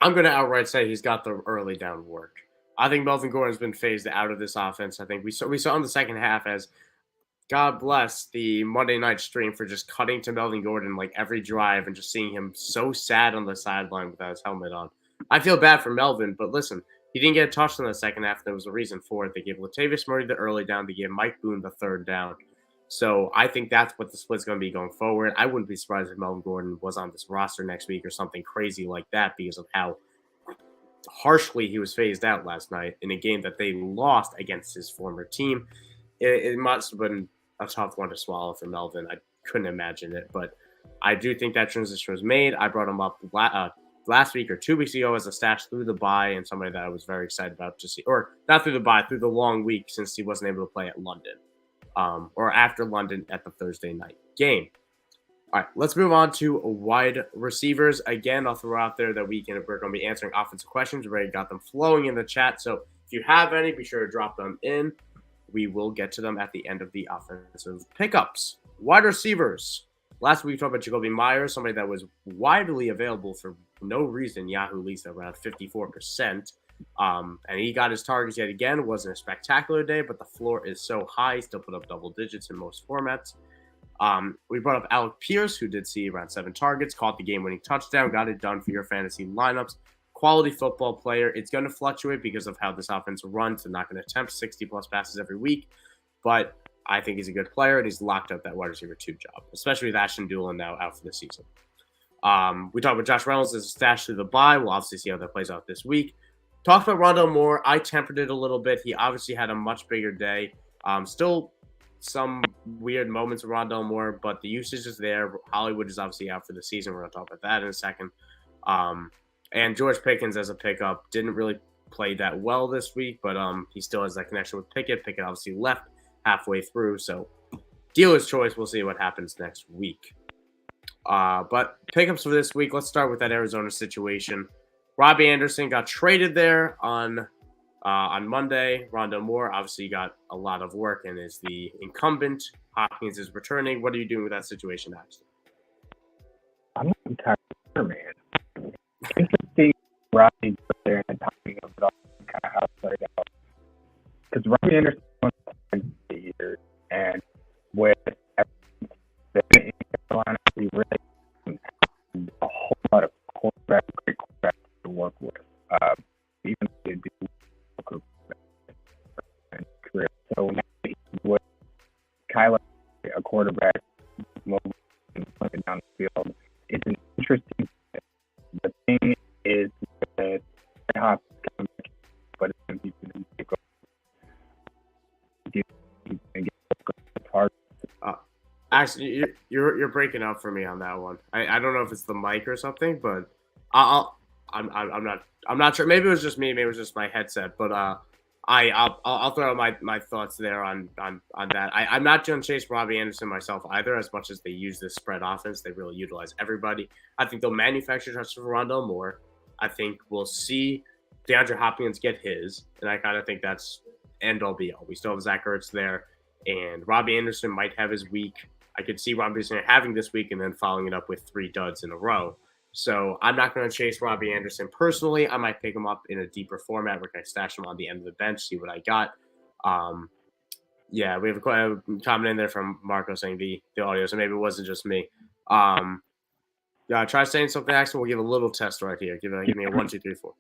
I'm going to outright say he's got the early down work. I think Melvin Gordon's been phased out of this offense. I think we saw in the second half as God bless the Monday night stream for just cutting to Melvin Gordon like every drive and just seeing him so sad on the sideline without his helmet on. I feel bad for Melvin, but listen, he didn't get a touch in the second half. There was a reason for it. They gave Latavius Murray the early down. They gave Mike Boone the third down. So I think that's what the split's going to be going forward. I wouldn't be surprised if Melvin Gordon was on this roster next week or something crazy like that because of how harshly he was phased out last night in a game that they lost against his former team. It must have been a tough one to swallow for Melvin. I couldn't imagine it, but I do think that transition was made. I brought him up last week or 2 weeks ago as a stash through the bye and somebody that I was very excited about to see, or not through the bye, through the long week since he wasn't able to play at London or after London at the Thursday night game. All right, let's move on to wide receivers. Again, I'll throw out there that we're going to be answering offensive questions. We already got them flowing in the chat. So if you have any, be sure to drop them in. We will get to them at the end of the offensive pickups. Wide receivers. Last week we talked about Jacoby Myers, somebody that was widely available for no reason. Yahoo leads at around 54%. And he got his targets yet again. It wasn't a spectacular day, but the floor is so high. He still put up double digits in most formats. We brought up Alec Pierce, who did see around 7 targets, caught the game-winning touchdown, got it done for your fantasy lineups. Quality football player. It's going to fluctuate because of how this offense runs. They're not going to attempt 60-plus passes every week, but I think he's a good player, and he's locked up that wide receiver 2 job, especially with Ashton Doolin now out for the season. We talked about Josh Reynolds as a stash through the bye. We'll obviously see how that plays out this week. Talked about Rondale Moore. I tempered it a little bit. He obviously had a much bigger day. Still some weird moments with Rondale Moore, but the usage is there. Hollywood is obviously out for the season. We're going to talk about that in a second. And George Pickens as a pickup didn't really play that well this week, but he still has that connection with Pickett. Pickett obviously left halfway through, so dealer's choice. We'll see what happens next week. But pickups for this week, let's start with that Arizona situation. Robbie Anderson got traded there on Monday. Rondale Moore obviously got a lot of work and is the incumbent. Hopkins is returning. What are you doing with that situation, Axton? I'm not entirely sure, man. Interesting, Robbie there and the timing of it all, kind of how it played out. Robbie Anderson years, and with in Carolina, we really have a whole lot of great quarterbacks to work with. Even if they do in career. So now he's with Kyler, a quarterback, mobile and playing down the field. It's an interesting thing. The thing is that Hopkins coming back, but he's going to take over. He's going to get hard. Actually, you're breaking up for me on that one. I don't know if it's the mic or something, but I'm not sure. Maybe it was just me. Maybe it was just my headset. But I'll throw out my thoughts there on that. I'm not going to chase Robbie Anderson myself either. As much as they use this spread offense, they really utilize everybody. I think they'll manufacture touches for Rondale Moore. I think we'll see DeAndre Hopkins get his, and I kind of think that's end all be all. We still have Zach Ertz there, and Robbie Anderson might have his week. I could see Robbie Anderson having this week and then following it up with 3 duds in a row. So I'm not going to chase Robbie Anderson personally. I might pick him up in a deeper format where I stash him on the end of the bench, see what I got. Yeah, we have a comment in there from Marco saying the audio, so maybe it wasn't just me. Try saying something, Axton. We'll give a little test right here. Give me a 1, 2, 3, 4.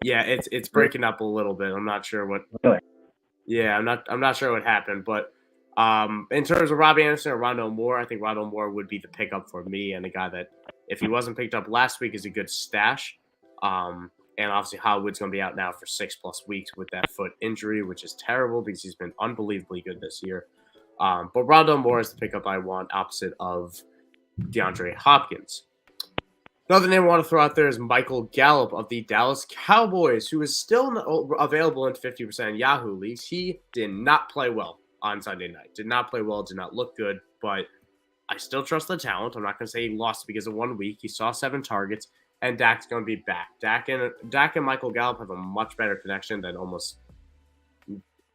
Yeah, it's breaking up a little bit. I'm not sure what. Yeah, I'm not sure what happened, but in terms of Robbie Anderson or Rondale Moore, I think Rondale Moore would be the pickup for me and a guy that, if he wasn't picked up last week, is a good stash. And obviously Hollywood's going to be out now for 6+ weeks with that foot injury, which is terrible because he's been unbelievably good this year. But Rondale Moore is the pickup I want opposite of DeAndre Hopkins. Another name I want to throw out there is Michael Gallup of the Dallas Cowboys, who is still available in 50% Yahoo leagues. He did not play well on Sunday night. Did not play well, did not look good, but I still trust the talent. I'm not going to say he lost because of 1 week. He saw 7 targets, and Dak's going to be back. Dak and Michael Gallup have a much better connection than almost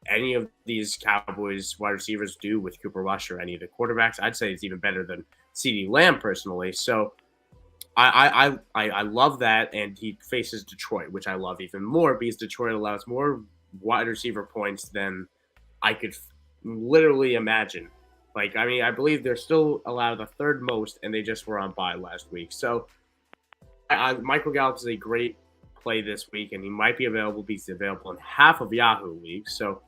any of these Cowboys wide receivers do with Cooper Rush or any of the quarterbacks. I'd say it's even better than CeeDee Lamb personally. So I love that, and he faces Detroit, which I love even more because Detroit allows more wide receiver points than I could literally imagine. Like, I mean, I believe they're still allowed the 3rd most, and they just were on bye last week. So Michael Gallup is a great play this week, and he might be available because he's available in half of Yahoo leagues. So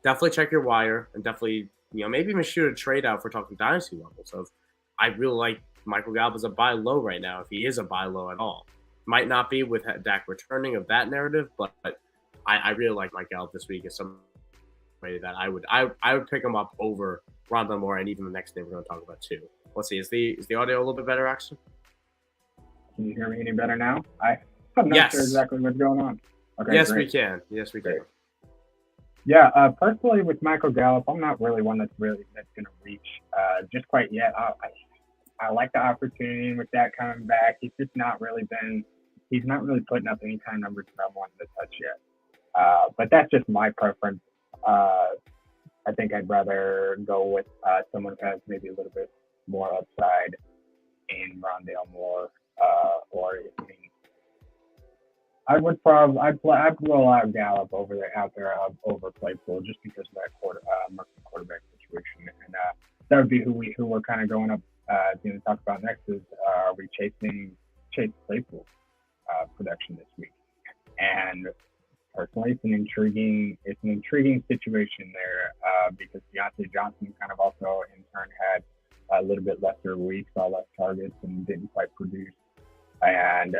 definitely check your wire, and definitely, maybe even shoot a trade out if we're talking dynasty levels of, I really like Michael Gallup as a buy low right now, if he is a buy low at all. Might not be with Dak returning of that narrative, but I really like Mike Gallup this week as somebody that I would pick him up over Rondale Moore and even the next name we're going to talk about too. Let's see, is the audio a little bit better, Axton? Can you hear me any better now? I'm not sure exactly what's going on. Okay, yes, great. we can. Yes, we can. Yeah, personally with Michael Gallup, I'm not really one that's going to reach just quite yet. I like the opportunity with that coming back. He's not really putting up any kind of numbers that I wanted to touch yet. But that's just my preference. I think I'd rather go with someone who has maybe a little bit more upside in Rondale Moore, I'd roll out Gallup out there over Claypool just because of that murky quarterback situation, and that would be who we're kind of going up to talk about next. Is are we chasing Claypool production this week? And personally, it's an intriguing situation there because Deontay Johnson kind of also in turn had a little bit lesser week, saw less targets and didn't quite produce. And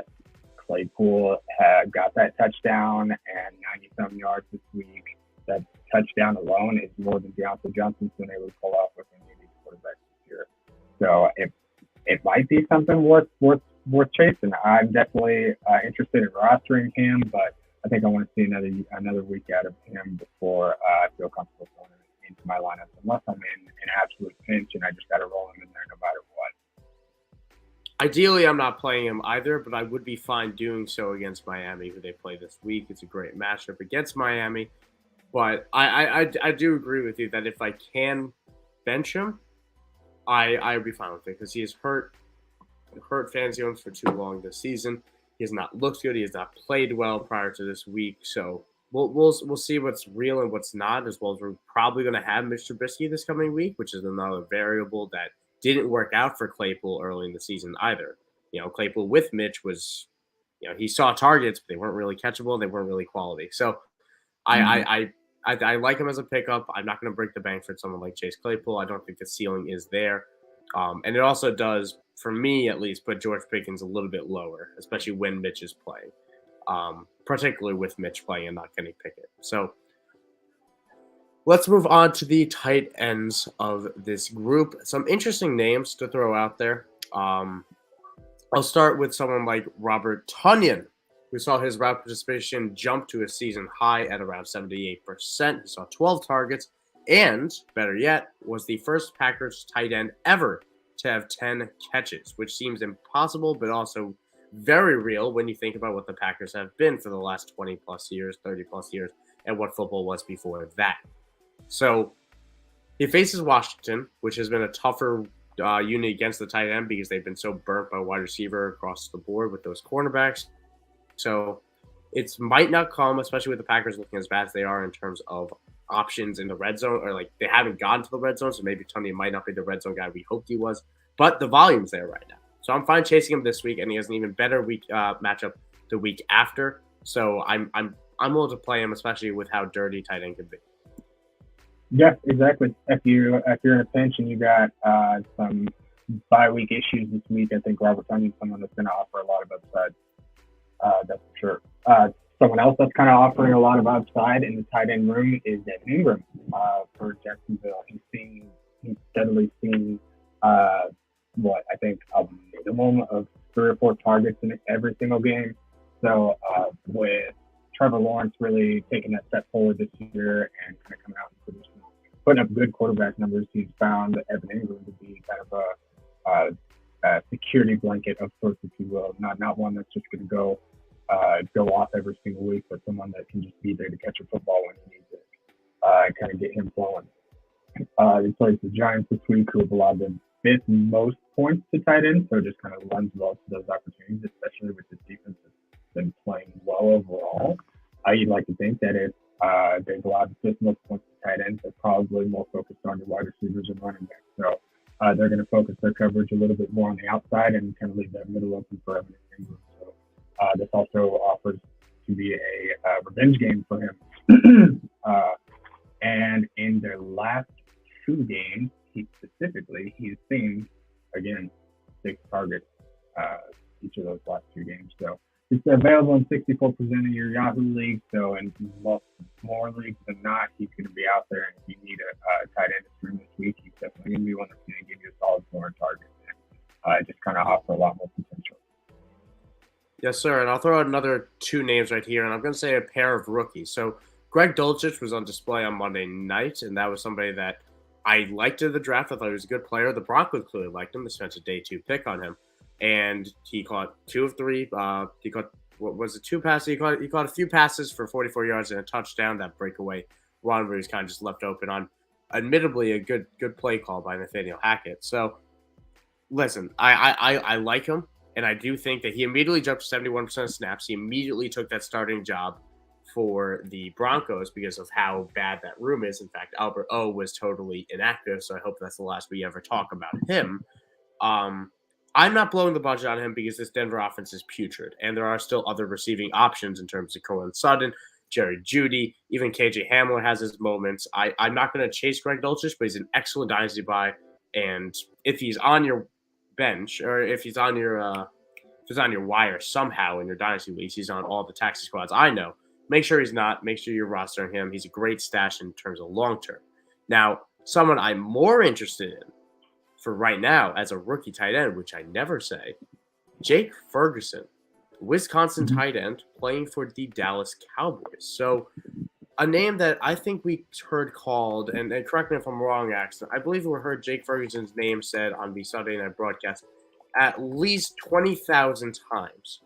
Claypool got that touchdown and 90-some yards this week. That touchdown alone is more than Deontay Johnson's been able to pull off with any of these quarterbacks this year. So it might be something worth chasing. I'm definitely interested in rostering him, but I think I want to see another week out of him before I feel comfortable throwing him into my lineup, unless I'm in an absolute pinch and I just got to roll him in there no matter what. Ideally, I'm not playing him either, but I would be fine doing so against Miami, who they play this week. It's a great matchup against Miami. But I do agree with you that if I can bench him, I would be fine with it because he has hurt fantasy owners for too long this season. He has not looked good. He has not played well prior to this week. So we'll see what's real and what's not, as well as we're probably going to have Mitch Trubisky this coming week, which is another variable that didn't work out for Claypool early in the season either. Claypool with Mitch was, he saw targets, but they weren't really catchable. They weren't really quality. So I like him as a pickup. I'm not going to break the bank for someone like Chase Claypool. I don't think the ceiling is there. And it also does, for me at least, put George Pickens a little bit lower, especially when Mitch is playing, particularly with Mitch playing and not Kenny Pickett. So let's move on to the tight ends of this group. Some interesting names to throw out there. I'll start with someone like Robert Tanyan, who saw his route participation jump to a season high at around 78%. He saw 12 targets and, better yet, was the first Packers tight end ever to have 10 catches, which seems impossible, but also very real when you think about what the Packers have been for the last 20-plus years, 30-plus years, and what football was before that. So he faces Washington, which has been a tougher unit against the tight end because they've been so burnt by wide receiver across the board with those cornerbacks. So it might not come, especially with the Packers looking as bad as they are in terms of options in the red zone, or like they haven't gotten to the red zone, so maybe Tony might not be the red zone guy we hoped he was, but the volume's there right now. So I'm fine chasing him this week, and he has an even better week matchup the week after. So I'm willing to play him, especially with how dirty tight end can be. Yeah, exactly. If you're in a pinch and you got some bye week issues this week, I think Robert Tonyan is someone that's going to offer a lot of upside. That's for sure. Someone else that's kind of offering a lot of upside in the tight end room is Evan Ingram for Jacksonville. He's steadily seen I think a minimum of 3 or 4 targets in every single game. So with Trevor Lawrence really taking that step forward this year and kind of coming out and putting up good quarterback numbers, he's found Evan Ingram to be kind of a security blanket of sorts, if you will. Not one that's just going to go off every single week, but someone that can just be there to catch a football when he needs it, and kind of get him flowing. He plays the Giants this week, who have allowed the 5th most points to tight end, so it just kind of lends well to those opportunities, especially with this defense that's been playing well overall. You'd like to think that if they've allowed the 5th most points to tight ends, they're probably more focused on the wide receivers and running backs. So they're going to focus their coverage a little bit more on the outside and kind of leave that middle open for Evan Ingram. So this also offers to be a revenge game for him. And in their last 2 games, he's seen, again, 6 targets each of those last 2 games. So it's available in 64% of your Yahoo league. So in more leagues than not, he's going to be out there. And if you need a tight end to stream this week, he's definitely going to be one that's going to give you a solid 4 targets and just kind of offer a lot more potential. Yes, sir. And I'll throw out another 2 names right here, and I'm going to say a pair of rookies. So Greg Dulcich was on display on Monday night, and that was somebody that I liked in the draft. I thought he was a good player. The Broncos clearly liked him. They spent a day 2 pick on him. And he caught 2 of 3. He caught, what was it, 2 passes? He caught a few passes for 44 yards and a touchdown. That breakaway run where he's kind of just left open on, admittedly, a good play call by Nathaniel Hackett. So, listen, I like him, and I do think that he immediately jumped to 71% of snaps. He immediately took that starting job for the Broncos because of how bad that room is. In fact, Albert O was totally inactive, so I hope that's the last we ever talk about him. I'm not blowing the budget on him because this Denver offense is putrid, and there are still other receiving options in terms of Cohen Sutton, Jerry Jeudy, even KJ Hamler has his moments. I'm not going to chase Greg Dulcich, but he's an excellent dynasty buy, and if he's on your bench or if he's on your wire somehow in your dynasty leagues, he's on all the taxi squads I know. Make sure he's not. Make sure you're rostering him. He's a great stash in terms of long term. Now, someone I'm more interested in for right now as a rookie tight end, which I never say, Jake Ferguson, Wisconsin tight end playing for the Dallas Cowboys. So a name that I think we heard called, and correct me if I'm wrong, Axton, I believe we heard Jake Ferguson's name said on the Sunday night broadcast at least 20,000 times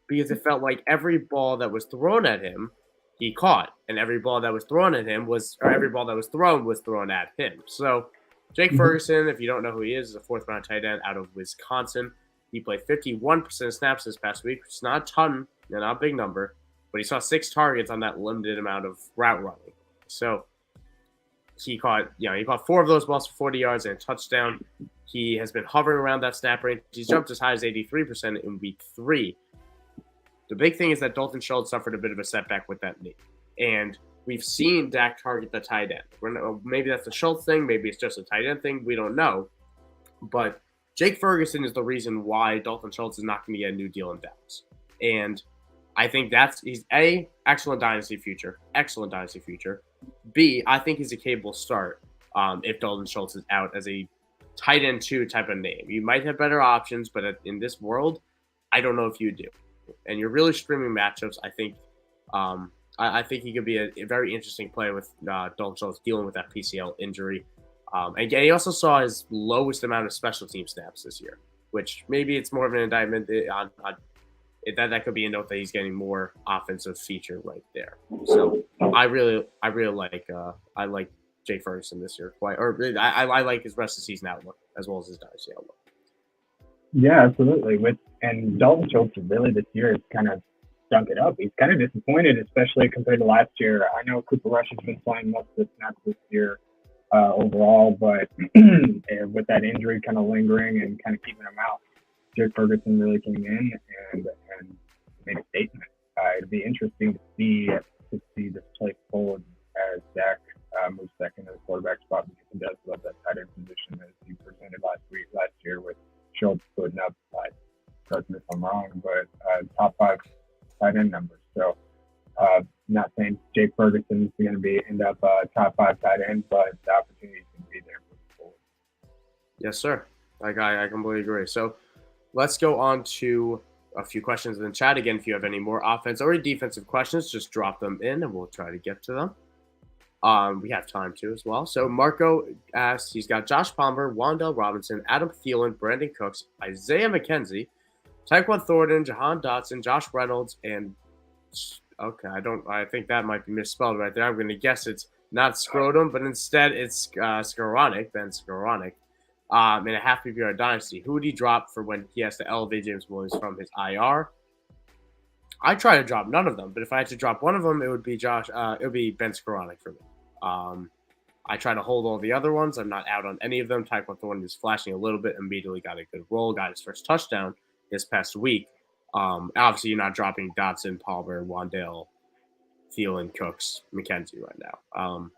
because it felt like every ball that was thrown at him, he caught, and every ball that was thrown at him was thrown at him. So Jake Ferguson, if you don't know who he is a 4th-round tight end out of Wisconsin. He played 51% of snaps this past week, which is not a ton, not a big number. but he saw 6 targets on that limited amount of route running. So he caught 4 of those balls for 40 yards and a touchdown. He has been hovering around that snap range. He's jumped as high as 83% in week 3. The big thing is that Dalton Schultz suffered a bit of a setback with that knee. And we've seen Dak target the tight end. Maybe that's a Schultz thing. Maybe it's just a tight end thing. We don't know. But Jake Ferguson is the reason why Dalton Schultz is not going to get a new deal in Dallas. And I think he's A, excellent dynasty future. B, I think he's a capable start if Dalton Schultz is out as a tight end 2 type of name. You might have better options, but in this world, I don't know if you do. And you're really streaming matchups. I think I think he could be a very interesting play with Dalton Schultz dealing with that PCL injury. And he also saw his lowest amount of special team snaps this year, which maybe it's more of an indictment that could be a note that he's getting more offensive feature right there. So I really like Jake Ferguson this year. I like his rest of the season outlook as well as his dynasty outlook. Yeah, absolutely. And Dalton Schultz really this year has kind of stunk it up. He's kind of disappointed, especially compared to last year. I know Cooper Rush has been playing most of the snaps this year overall, but with that injury kind of lingering and kind of keeping him out, Jake Ferguson really came in and made a statement. It'd be interesting to see this play forward as Dak moves second to the quarterback spot, because he does love that tight end position as he presented last year with Schultz putting up, correct me if I'm wrong, but top 5 tight end numbers. So not saying Jake Ferguson is going to end up top 5 tight end, but the opportunity can be there moving forward. Yes, sir. I completely agree. So let's go on to a few questions in the chat. Again, if you have any more offense or defensive questions, just drop them in and we'll try to get to them. We have time to as well. So Marco asks, he's got Josh Palmer, Wan'Dale Robinson, Adam Thielen, Brandon Cooks, Isaiah McKenzie, Tyquan Thornton, Jahan Dotson, Josh Reynolds, and I think that might be misspelled right there. I'm going to guess it's not Scrotum, but instead it's Ben Skowronek, in a half PPR dynasty. Who would he drop for when he has to elevate James Williams from his IR? I try to drop none of them, but if I had to drop one of them, it would be Ben Skowronek for me. I try to hold all the other ones. I'm not out on any of them. Tyquan Thornton is flashing a little bit, immediately got a good roll, got his first touchdown this past week. Obviously, you're not dropping Dotson, Palmer, Wan'Dale, Thielen, Cooks, McKenzie right now.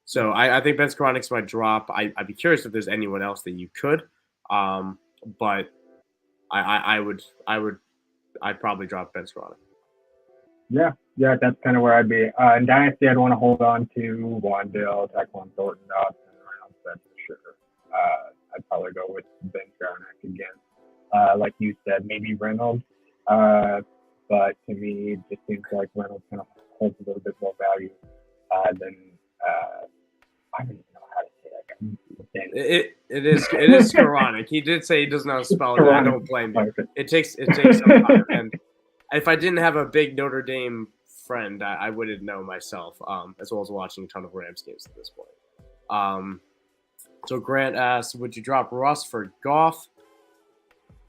So I think Ben Skowronek's my drop. I'd be curious if there's anyone else that you could, but I'd probably drop Ben Skowronek. Yeah, that's kind of where I'd be. In Dynasty, I'd want to hold on to Wan'Dale, Tyquan Thornton, Dotson, Reynolds, that's for sure. I'd probably go with Ben Skowronek again. Like you said, maybe Reynolds, but to me, it just seems like Reynolds kind of holds a little bit more value than I don't even know how to say that. It is Skowronek. He did say he doesn't know how to spell it. I don't blame him. It takes some time. And if I didn't have a big Notre Dame friend, I wouldn't know myself, as well as watching a ton of Rams games at this point. So Grant asks, would you drop Russ for Goff?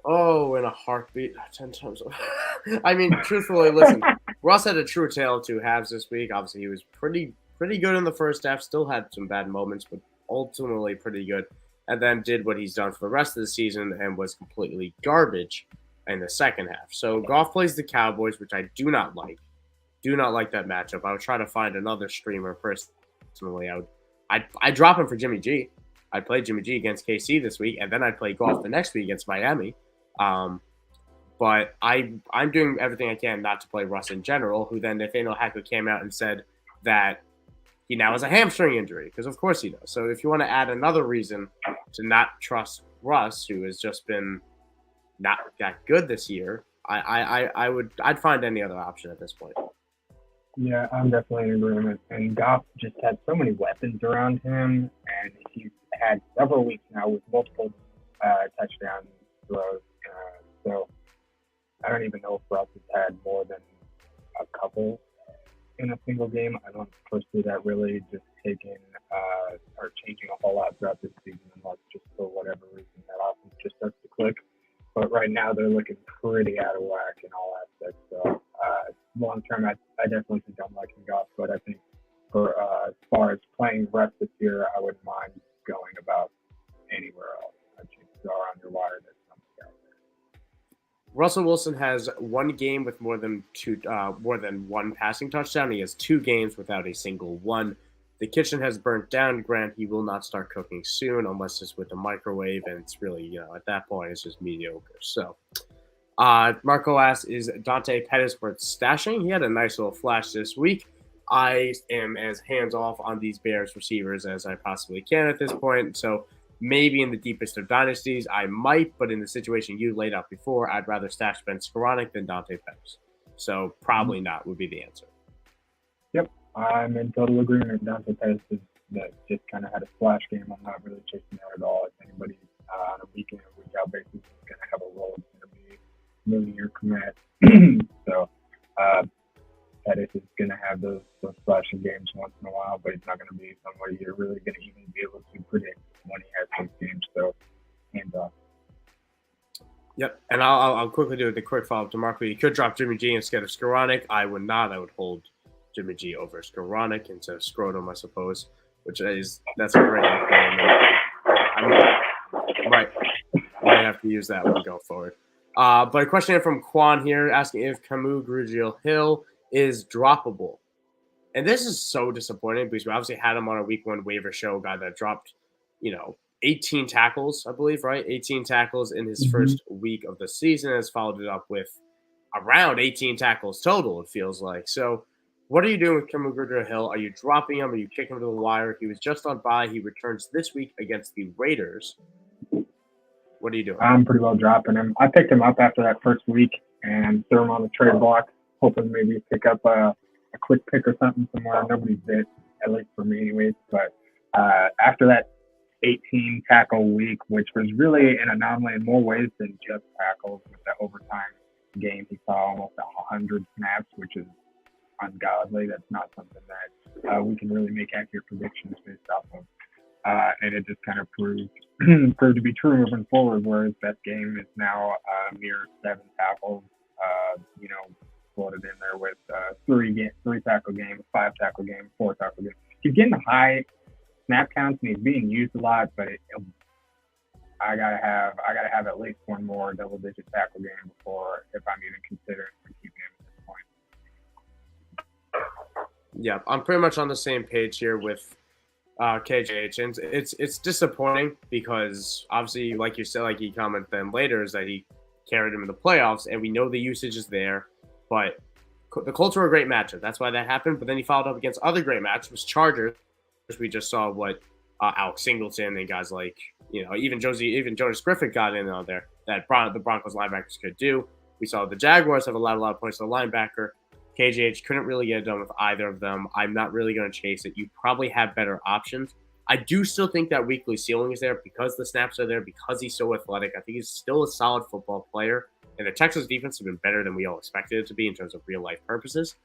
Oh, in a heartbeat, 10 times. I mean, truthfully, listen, Russ had a true tale of 2 halves this week. Obviously, he was pretty good in the first half, still had some bad moments, but ultimately pretty good. And then did what he's done for the rest of the season and was completely garbage in the second half. So Goff plays the Cowboys, which I do not like. Do not like that matchup. I would try to find another streamer personally. I'd drop him for Jimmy G. I'd play Jimmy G against KC this week, and then I'd play Goff the next week against Miami. But I'm doing everything I can not to play Russ in general, who then Nathaniel Hackett came out and said that he now has a hamstring injury, because of course he does. So if you want to add another reason to not trust Russ, who has just been not that good this year, I'd find any other option at this point. Yeah, I'm definitely in agreement. And Goff just had so many weapons around him, and he's had several weeks now with multiple touchdown throws. So I don't even know if Russ has had more than a couple in a single game. I don't foresee that really just taking or changing a whole lot throughout this season, unless just for whatever reason that offense just starts to click. But right now they're looking pretty out of whack in all aspects. So long term, I definitely think I'm liking Gus, but I think for as far as playing rest this year, I wouldn't mind going about anywhere else. I think are underwater. There's something out there. Russell Wilson has one game with more than one passing touchdown. He has 2 games without a single one. The kitchen has burnt down. Grant, he will not start cooking soon unless it's with a microwave, and it's really, at that point, it's just mediocre. So, Marco asks, is Dante Pettis worth stashing? He had a nice little flash this week. I am as hands-off on these Bears receivers as I possibly can at this point. So maybe in the deepest of dynasties, I might, but in the situation you laid out before, I'd rather stash Ben Skoranek than Dante Pettis. So probably not would be the answer. Yep, I'm in total agreement. Dante Pettis that just kind of had a splash game. I'm not really chasing there at all. If anybody on a week-in or week-out basis is going to have a role, it's going to be moving your commit. So Pettis is going to have those flashing games once in a while, but it's not going to be somebody you're really going to even be able to predict when he has those games. So hands off. Yep, and I'll quickly do the quick follow-up to Marco. You could drop Jimmy G instead of Skoranek. I would not. I would hold Jimmy G over Skoranek instead of Scrotum, I suppose, that's a great one. I might have to use that one going forward. But a question from Quan here asking if Kamu, Grujiel, Hill is droppable. And this is so disappointing because we obviously had him on a week 1 waiver show, a guy that dropped, 18 tackles, I believe, right? 18 tackles in his first week of the season, has followed it up with around 18 tackles total, it feels like. So what are you doing with Kamu, Grujiel, Hill? Are you dropping him? Are you kicking him to the wire? He was just on bye. He returns this week against the Raiders. What are you doing? I'm pretty well dropping him. I picked him up after that first week and threw him on the trade block, hoping maybe pick up a quick pick or something somewhere. Nobody's bit, at least for me anyways. But after that 18 tackle week, which was really an anomaly in more ways than just tackles, with that overtime game, he saw almost 100 snaps, which is ungodly. That's not something that we can really make accurate predictions based off of. And it just kind of proved to be true moving forward, where his best game is now mere 7 tackles, floated in there with 3 tackle game, 5 tackle game, 4 tackle game. He's getting high snap counts and he's being used a lot, but I gotta have at least one more double-digit tackle game before, if I'm even considering keeping him at this point. Yeah, I'm pretty much on the same page here with KJH, and it's disappointing because obviously, like you said, like he commented then later, is that he carried him in the playoffs, and we know the usage is there, but the Colts were a great matchup. That's why that happened. But then he followed up against other great matchups, Chargers. We just saw what Alex Singleton and guys like even Jonas Griffin got in on there that the Broncos linebackers could do. We saw the Jaguars have allowed a lot of points to the linebacker. KJH couldn't really get it done with either of them. I'm not really going to chase it. You probably have better options. I do still think that weekly ceiling is there because the snaps are there, because he's so athletic. I think he's still a solid football player. And the Texas defense has been better than we all expected it to be in terms of real-life purposes.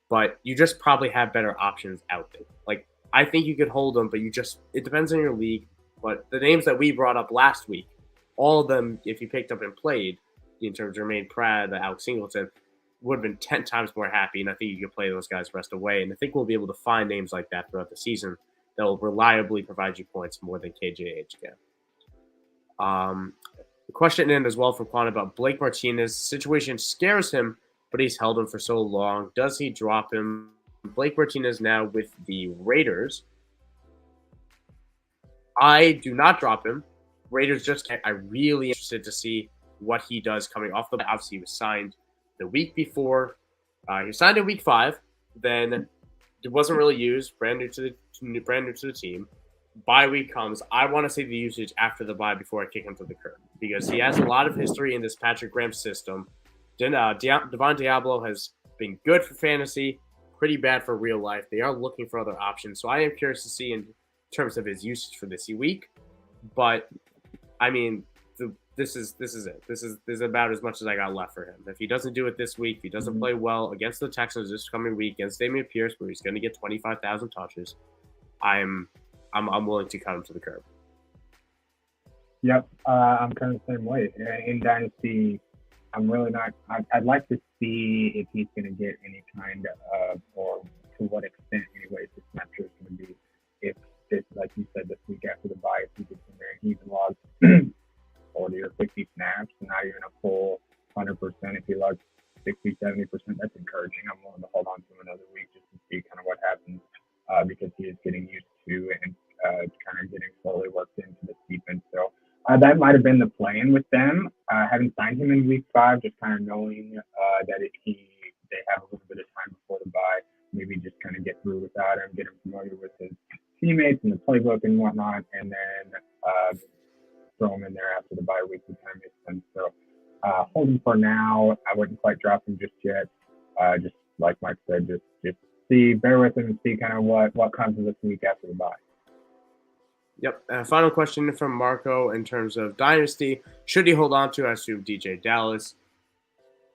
But you just probably have better options out there. Like, I think you could hold them, but it depends on your league. But the names that we brought up last week, all of them, if you picked up and played, in terms of Jermaine Pratt, Alex Singleton, would have been 10 times more happy, and I think you could play those guys rest away. And I think we'll be able to find names like that throughout the season that will reliably provide you points more than KJH can. The question in as well from Quan about Blake Martinez. Situation scares him, but he's held him for so long. Does he drop him? Blake Martinez now with the Raiders. I do not drop him. Raiders I'm really interested to see what he does coming off the. Obviously, he was signed the week before. He was signed in week 5. Then it wasn't really used. Brand new to the team. Bye week comes. I want to see the usage after the bye before I kick him to the curb because he has a lot of history in this Patrick Graham system. Then Devon Diablo has been good for fantasy, pretty bad for real life. They are looking for other options, so I am curious to see in terms of his usage for this week. But I mean, this is it. This is about as much as I got left for him. If he doesn't do it this week, if he doesn't play well against the Texans this coming week against Dameon Pierce, where he's going to get 25,000 touches, I'm willing to cut him to the curb. Yep, I'm kind of the same way. In Dynasty, I'm really not. I'd like to see if he's going to get any kind of, or to what extent, anyways, this matchup is going to be. If this, like you said, this week after the bye, if he gets in there and he even logs 40 or 50 snaps, and not even a full 100%. If he logs 60, 70%, that's encouraging. I'm willing to hold on to him another week just to see kind of what happens, because he is getting used to and kind of getting slowly worked into the defense. So that might have been the plan with them. Having signed him in week 5, just kind of knowing that if they have a little bit of time before the bye, maybe just kind of get through without him, get him familiar with his teammates and the playbook and whatnot, and then throw him in there after the bye week would kind of make sense. So hold him for now. I wouldn't quite drop him just yet. Just like Mike said, just see, bear with him and see kind of what comes this week after the bye. Yep. Final question from Marco in terms of dynasty. Should he hold on to? I assume DJ Dallas.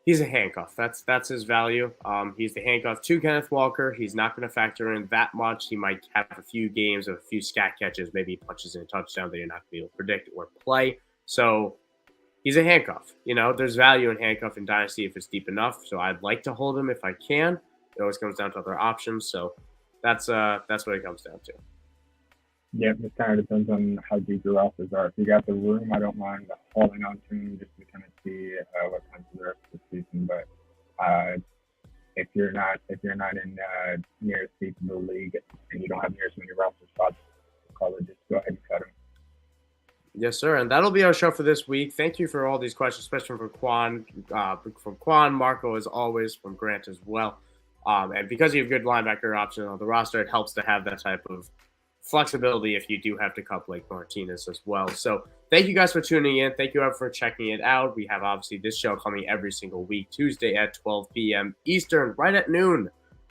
He's a handcuff. That's his value. He's the handcuff to Kenneth Walker. He's not going to factor in that much. He might have a few games of a few scat catches, maybe punches in a touchdown that you're not going to be able to predict or play. So he's a handcuff. There's value in handcuff in dynasty if it's deep enough. So I'd like to hold him if I can. It always comes down to other options. So that's what it comes down to. Yeah, it kind of depends on how deep your rosters are. If you got the room, I don't mind holding on to him just to kind of see what comes to the rest of the season. But if you're not in near the seat of the league and you don't have near as many roster spots, just go ahead and cut him. Yes, sir. And that'll be our show for this week. Thank you for all these questions, especially from Quan, Marco, as always, from Grant as well. And because you have good linebacker option on the roster, it helps to have that type of flexibility if you do have to cut Blake Martinez as well. So thank you guys for tuning in. Thank you everyone for checking it out. We have obviously this show coming every single week, Tuesday at 12 p.m. Eastern, right at noon.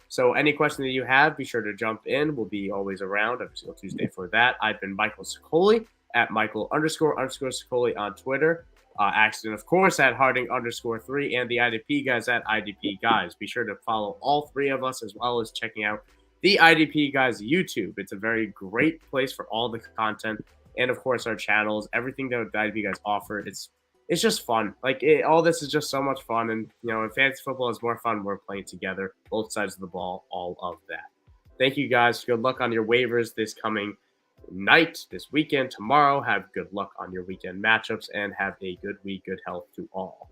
So any question that you have, be sure to jump in. We'll be always around every single Tuesday for that. I've been Michael Sicoli at Michael__Sicoli on Twitter. Axton, of course, at Harding_3, and the IDP guys at IDP Guys. Be sure to follow all three of us, as well as checking out the IDP Guys YouTube. It's a very great place for all the content, and of course our channels, everything that the IDP Guys offer. It's just fun. All this is just so much fun, and in fantasy football is more fun when we're playing together, both sides of the ball, all of that. Thank you guys. Good luck on your waivers this coming night, this weekend, tomorrow. Have good luck on your weekend matchups, and have a good week, good health to all.